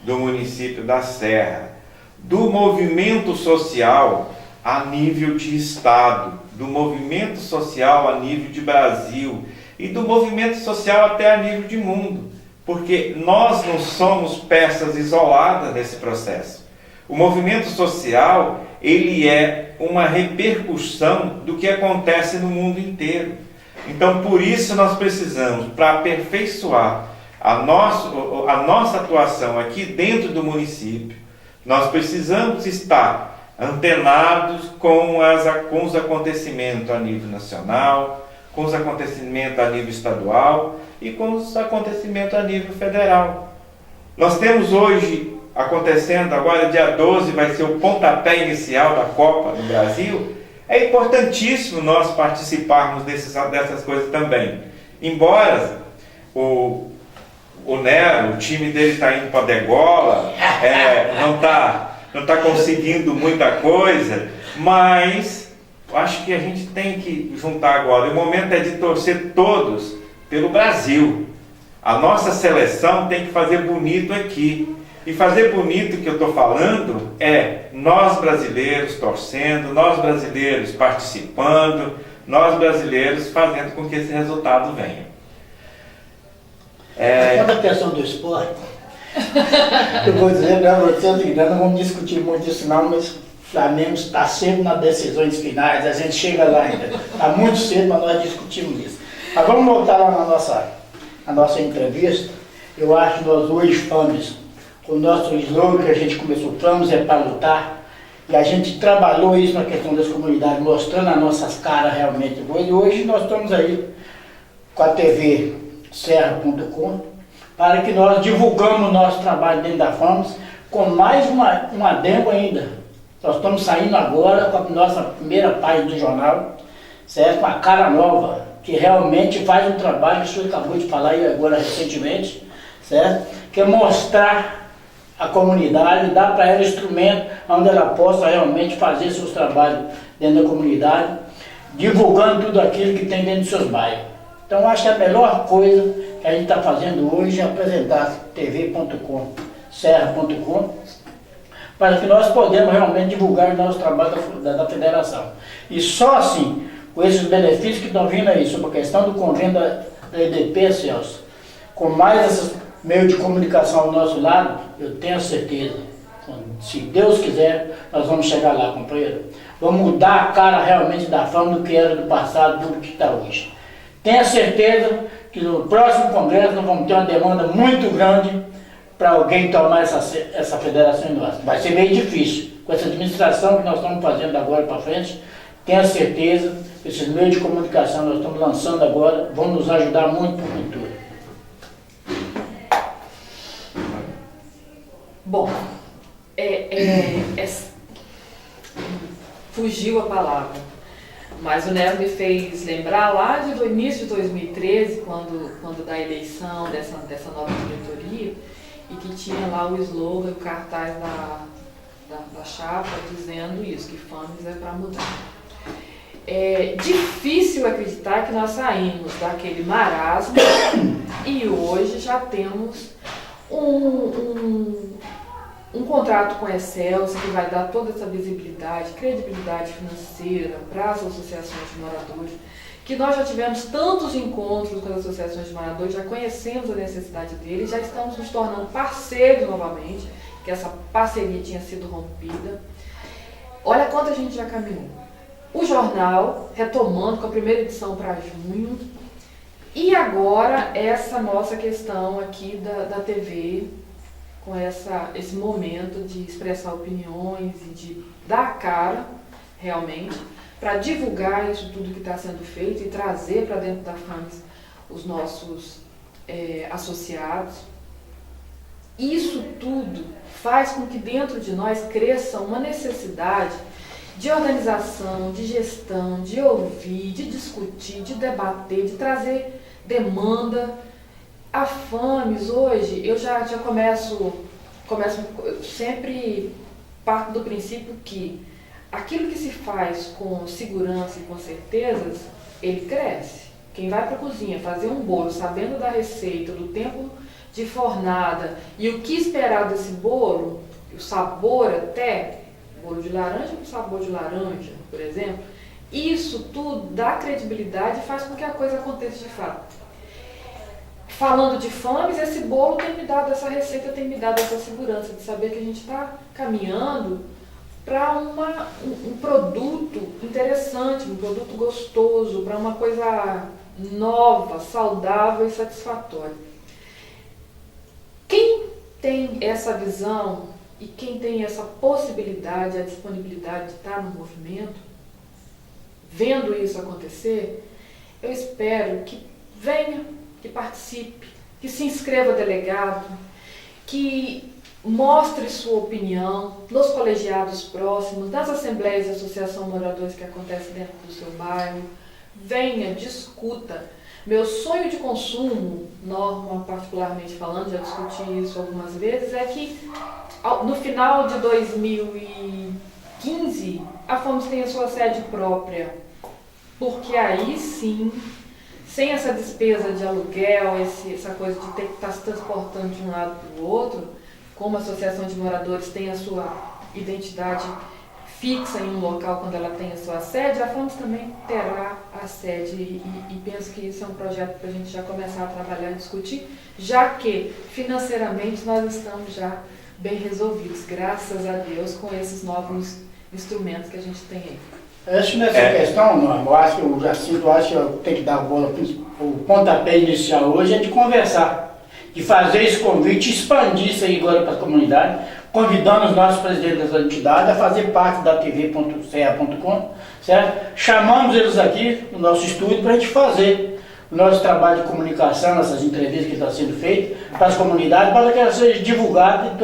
S1: do município da Serra, do movimento social a nível de Estado, do movimento social a nível de Brasil e do movimento social até a nível de mundo, porque nós não somos peças isoladas nesse processo. O movimento social, ele é uma repercussão do que acontece no mundo inteiro. Então, por isso nós precisamos, para aperfeiçoar a nossa atuação aqui dentro do município, nós precisamos estar antenados com os acontecimentos a nível nacional, com os acontecimentos a nível estadual e com os acontecimentos a nível federal. Nós temos hoje acontecendo, agora dia 12 vai ser o pontapé inicial da Copa no Brasil. É importantíssimo nós participarmos dessas coisas também. Embora o o Nero, o time dele está indo para degola, não tá conseguindo muita coisa, mas eu acho que a gente tem que juntar agora. O momento é de torcer todos pelo Brasil. A nossa seleção tem que fazer bonito aqui. E fazer bonito que eu estou falando é nós brasileiros torcendo, nós brasileiros participando, nós brasileiros fazendo com que esse resultado venha.
S3: Quanto à questão do esporte, eu vou dizer para vocês que não vamos discutir muito isso não, mas o Flamengo está sempre nas decisões finais, a gente chega lá ainda. Está muito cedo para nós discutirmos isso. Mas vamos voltar lá na nossa entrevista. Eu acho que nós hoje FAMES, o nosso slogan que a gente começou, FAMES é para lutar, e a gente trabalhou isso na questão das comunidades, mostrando as nossas caras realmente. Hoje nós estamos aí com a TV Serra.com, para que nós divulgamos o nosso trabalho dentro da FAMES, com mais um adendo ainda. Nós estamos saindo agora com a nossa primeira página do jornal, certo? Com a cara nova, que realmente faz um trabalho que o senhor acabou de falar aí agora recentemente, certo? Que é mostrar a comunidade, dar para ela instrumento onde ela possa realmente fazer seus trabalhos dentro da comunidade, divulgando tudo aquilo que tem dentro dos seus bairros. Então acho que a melhor coisa que a gente está fazendo hoje é apresentar tv.com, serra.com, para que nós podemos realmente divulgar o nosso trabalho da federação. E só assim, com esses benefícios que estão vindo aí, sobre a questão do convênio da EDP, Celso, com mais esses meios de comunicação ao nosso lado, eu tenho certeza, se Deus quiser, nós vamos chegar lá, companheiro. Vamos mudar a cara realmente da fama do que era do passado, do que está hoje. Tenha certeza que no próximo congresso nós vamos ter uma demanda muito grande para alguém tomar essa federação nossa. Vai ser meio difícil. Com essa administração que nós estamos fazendo agora para frente, tenha certeza que esses meios de comunicação que nós estamos lançando agora vão nos ajudar muito para o futuro.
S2: Bom, fugiu a palavra, mas o Nero me fez lembrar lá do início de 2013, quando da eleição dessa nova diretoria, e que tinha lá o slogan, o cartaz da chapa dizendo isso, que FAMES é para mudar. É difícil acreditar que nós saímos daquele marasmo e hoje já temos um contrato com a Excelsior que vai dar toda essa visibilidade, credibilidade financeira para as associações de moradores, que nós já tivemos tantos encontros com as associações de moradores, já conhecemos a necessidade deles, já estamos nos tornando parceiros novamente, que essa parceria tinha sido rompida. Olha quanto a gente já caminhou. O jornal, retomando com a primeira edição para junho, e agora essa nossa questão aqui da TV, com esse momento de expressar opiniões e de dar a cara, realmente, para divulgar isso tudo que está sendo feito e trazer para dentro da FAMES os nossos associados. Isso tudo faz com que dentro de nós cresça uma necessidade de organização, de gestão, de ouvir, de discutir, de debater, de trazer demanda. A FAMES hoje, eu já começo sempre parto do princípio que aquilo que se faz com segurança e com certezas, ele cresce. Quem vai para a cozinha fazer um bolo sabendo da receita, do tempo de fornada e o que esperar desse bolo, o sabor até, bolo de laranja com sabor de laranja, por exemplo, isso tudo dá credibilidade e faz com que a coisa aconteça de fato. Falando de FAMES, esse bolo tem me dado, essa receita tem me dado essa segurança de saber que a gente está caminhando para um produto interessante, um produto gostoso, para uma coisa nova, saudável e satisfatória. Quem tem essa visão e quem tem essa possibilidade, a disponibilidade de estar no movimento, vendo isso acontecer, eu espero que venha, que participe, que se inscreva delegado, que mostre sua opinião nos colegiados próximos, nas assembleias de associação moradores que acontecem dentro do seu bairro. Venha, discuta, Meu sonho de consumo, Norma particularmente falando, já discuti isso algumas vezes, é que no final de 2015 a Fomes tenha sua sede própria, porque aí sim, sem essa despesa de aluguel, essa coisa de ter que estar se transportando de um lado para o outro, como a associação de moradores tem a sua identidade fixa em um local quando ela tem a sua sede, a Fomes também terá a sede e penso que isso é um projeto para a gente já começar a trabalhar e discutir, já que financeiramente nós estamos já bem resolvidos, graças a Deus, com esses novos instrumentos que a gente tem aí.
S3: Acho que nessa questão, Norma, eu acho que o Jacinto acho que eu tenho que dar a bola, o pontapé inicial hoje é de conversar, de fazer esse convite, expandir isso aí agora para a comunidade, convidando os nossos presidentes das entidades a fazer parte da tv.serra.com, certo? Chamamos eles aqui no nosso estúdio para a gente fazer o nosso trabalho de comunicação, essas entrevistas que estão sendo feitas para as comunidades, para que elas sejam divulgadas e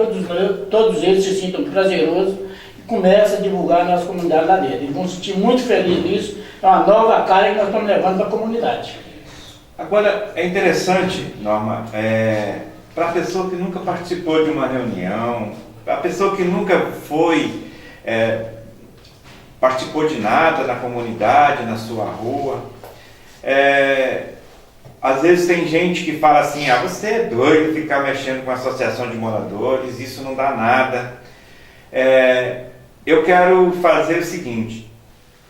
S3: todos eles se sintam prazerosos e comecem a divulgar a nossa comunidade lá dentro. Eles vão se sentir muito felizes nisso, é uma nova cara que nós estamos levando para a comunidade.
S1: Agora, é interessante, Norma, para a pessoa que nunca participou de uma reunião, para a pessoa que nunca participou de nada na comunidade, na sua rua, às vezes tem gente que fala assim, você é doido ficar mexendo com a associação de moradores, isso não dá nada. Eu quero fazer o seguinte,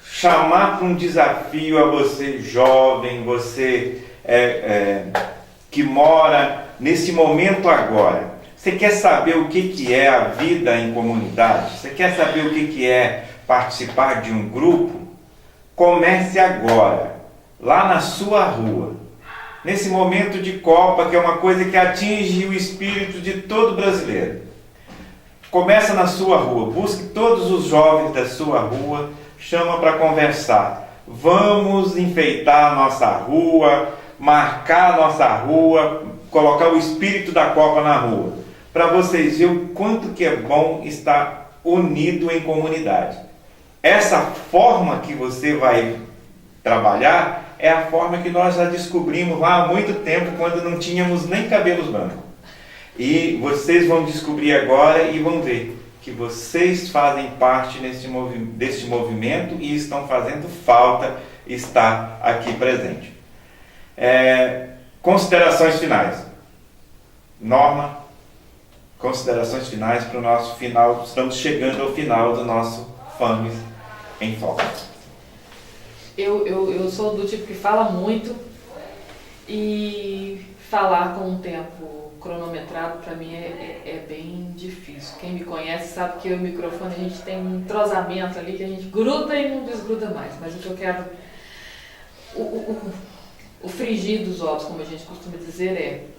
S1: chamar para um desafio a você jovem, você que mora nesse momento agora. Você quer saber o que é a vida em comunidade? Você quer saber o que é participar de um grupo? Comece agora, lá na sua rua. Nesse momento de Copa, que é uma coisa que atinge o espírito de todo brasileiro. Começa na sua rua, busque todos os jovens da sua rua, chama para conversar. Vamos enfeitar a nossa rua, marcar a nossa rua, colocar o espírito da Copa na rua, para vocês verem o quanto que é bom estar unido em comunidade. Essa forma que você vai trabalhar é a forma que nós já descobrimos lá há muito tempo, quando não tínhamos nem cabelos brancos. E vocês vão descobrir agora e vão ver que vocês fazem parte desse movimento e estão fazendo falta estar aqui presente. Considerações finais. Norma, considerações finais para o nosso final. Estamos chegando ao final do nosso FAMES em Foco.
S2: Eu sou do tipo que fala muito e falar com um tempo cronometrado para mim é bem difícil. Quem me conhece sabe que eu e o microfone a gente tem um entrosamento ali que a gente gruda e não desgruda mais. Mas o que eu quero, o frigir dos ovos, como a gente costuma dizer,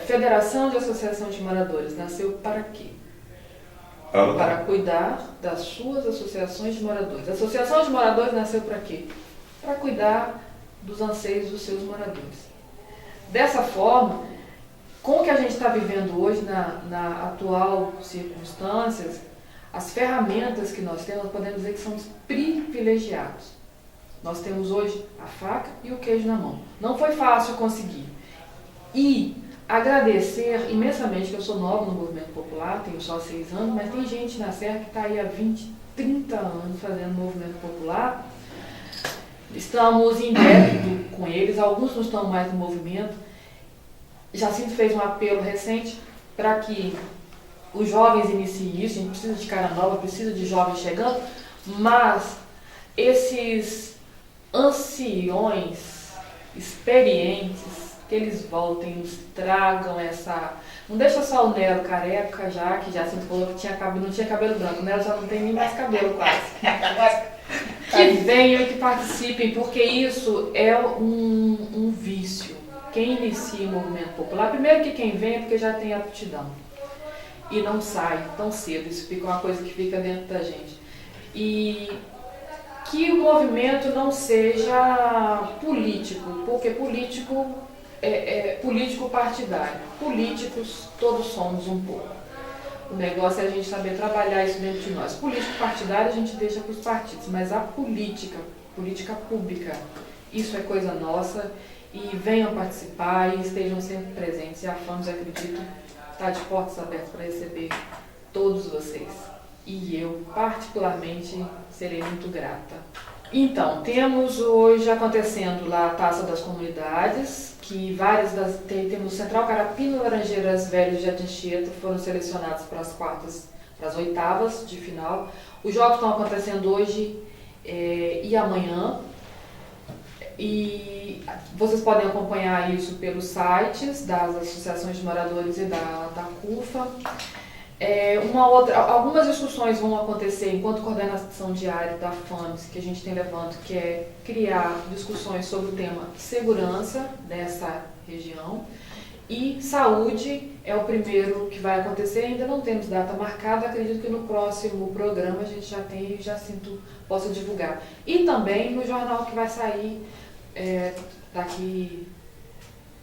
S2: Federação de Associação de Moradores nasceu para quê? Para cuidar das suas associações de moradores. A Associação de Moradores nasceu para quê? Para cuidar dos anseios dos seus moradores. Dessa forma, com o que a gente está vivendo hoje na atual circunstâncias, as ferramentas que nós temos, podemos dizer que somos privilegiados. Nós temos hoje a faca e o queijo na mão. Não foi fácil conseguir. E agradecer imensamente, que eu sou nova no movimento popular, tenho só 6 anos, mas tem gente na Serra que está aí há 20, 30 anos fazendo movimento popular. Estamos em débito com eles, alguns não estão mais no movimento. Jacinto fez um apelo recente para que os jovens iniciem isso. A gente precisa de cara nova, precisa de jovens chegando, mas esses anciões experientes, que eles voltem, nos tragam essa... Não deixa só o Nelo careca já, que Jacinto falou que não tinha cabelo branco. O Nelo já não tem nem mais cabelo quase. Que venham e que participem, porque isso é um vício. Quem inicia o movimento popular, primeiro que quem vem é porque já tem aptidão. E não sai tão cedo, isso fica uma coisa que fica dentro da gente. E que o movimento não seja político, porque político político partidário. Políticos todos somos um pouco. O negócio é a gente saber trabalhar isso dentro de nós. Político partidário a gente deixa para os partidos, mas a política pública Isso é coisa nossa e venham participar e estejam sempre presentes. E a FAMS, acredito, está de portas abertas para receber todos vocês. E eu, particularmente, serei muito grata. Então, temos hoje acontecendo lá a Taça das Comunidades, que temos Central Carapina, Laranjeiras Velhos de Anchieta foram selecionados para as oitavas de final. Os jogos estão acontecendo hoje e amanhã. E vocês podem acompanhar isso pelos sites das associações de moradores e da CUFA. Algumas discussões vão acontecer enquanto coordenação diária da FAMS, que a gente tem levando, que é criar discussões sobre o tema segurança dessa região. E saúde é o primeiro que vai acontecer, ainda não temos data marcada, acredito que no próximo programa a gente já tem e possa divulgar. E também no jornal que vai sair daqui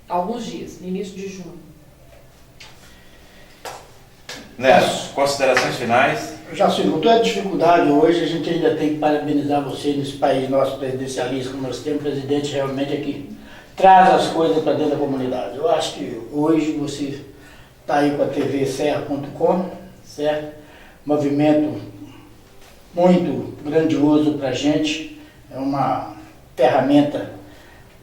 S2: a alguns dias, no início de junho.
S1: Neto, considerações finais?
S3: Jaci, com toda a dificuldade hoje, a gente ainda tem que parabenizar você nesse país nosso presidencialista, como nós temos, presidente realmente aqui traz as coisas para dentro da comunidade. Eu acho que hoje você está aí com a tvserra.com, certo? Movimento muito grandioso para a gente, é uma ferramenta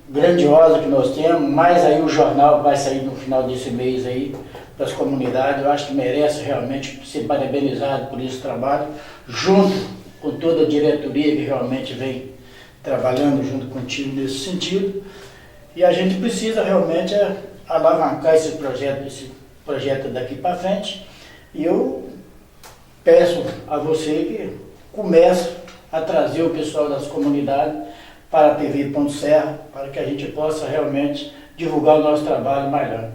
S3: grandiosa que nós temos, mas aí o jornal vai sair no final desse mês aí para as comunidades. Eu acho que merece realmente ser parabenizado por esse trabalho, junto com toda a diretoria que realmente vem trabalhando junto contigo nesse sentido. E a gente precisa realmente alavancar esse projeto daqui para frente. E eu peço a você que comece a trazer o pessoal das comunidades para a TV.Serra, para que a gente possa realmente divulgar o nosso trabalho melhor.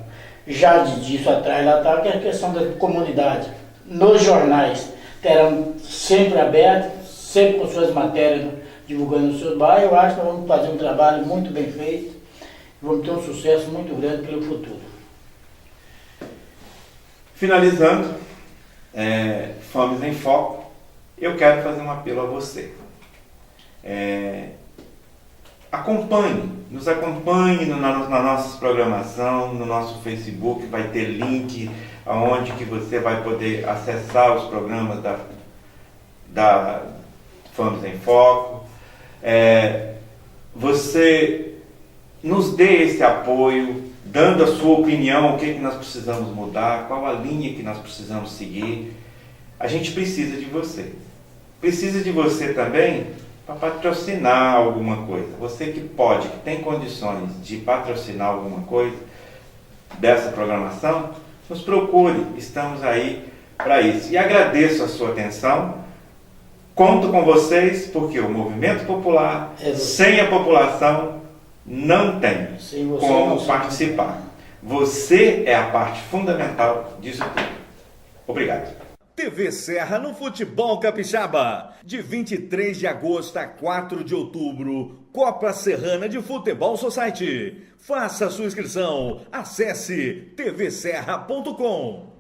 S3: Já disso atrás, lá está, que é a questão da comunidade. Nos jornais terão sempre aberto, sempre com suas matérias divulgando o seu bairro. Eu acho que nós vamos fazer um trabalho muito bem feito. Vamos ter um sucesso muito grande pelo futuro.
S1: Finalizando, FAMS em Foco, eu quero fazer um apelo a você. Nos acompanhe na nossa programação, no nosso Facebook, vai ter link onde que você vai poder acessar os programas da FAMS em Foco. Você nos dê esse apoio, dando a sua opinião, o que nós precisamos mudar, qual a linha que nós precisamos seguir. A gente precisa de você. Precisa de você também para patrocinar alguma coisa. Você que pode, que tem condições de patrocinar alguma coisa dessa programação, nos procure, estamos aí para isso. E agradeço a sua atenção, conto com vocês, porque o movimento popular, sem a população, não tem como participar. Você é a parte fundamental disso tudo. Obrigado.
S4: TV Serra no Futebol Capixaba, de 23 de agosto a 4 de outubro, Copa Serrana de Futebol Society. Faça a sua inscrição, acesse tvserra.com.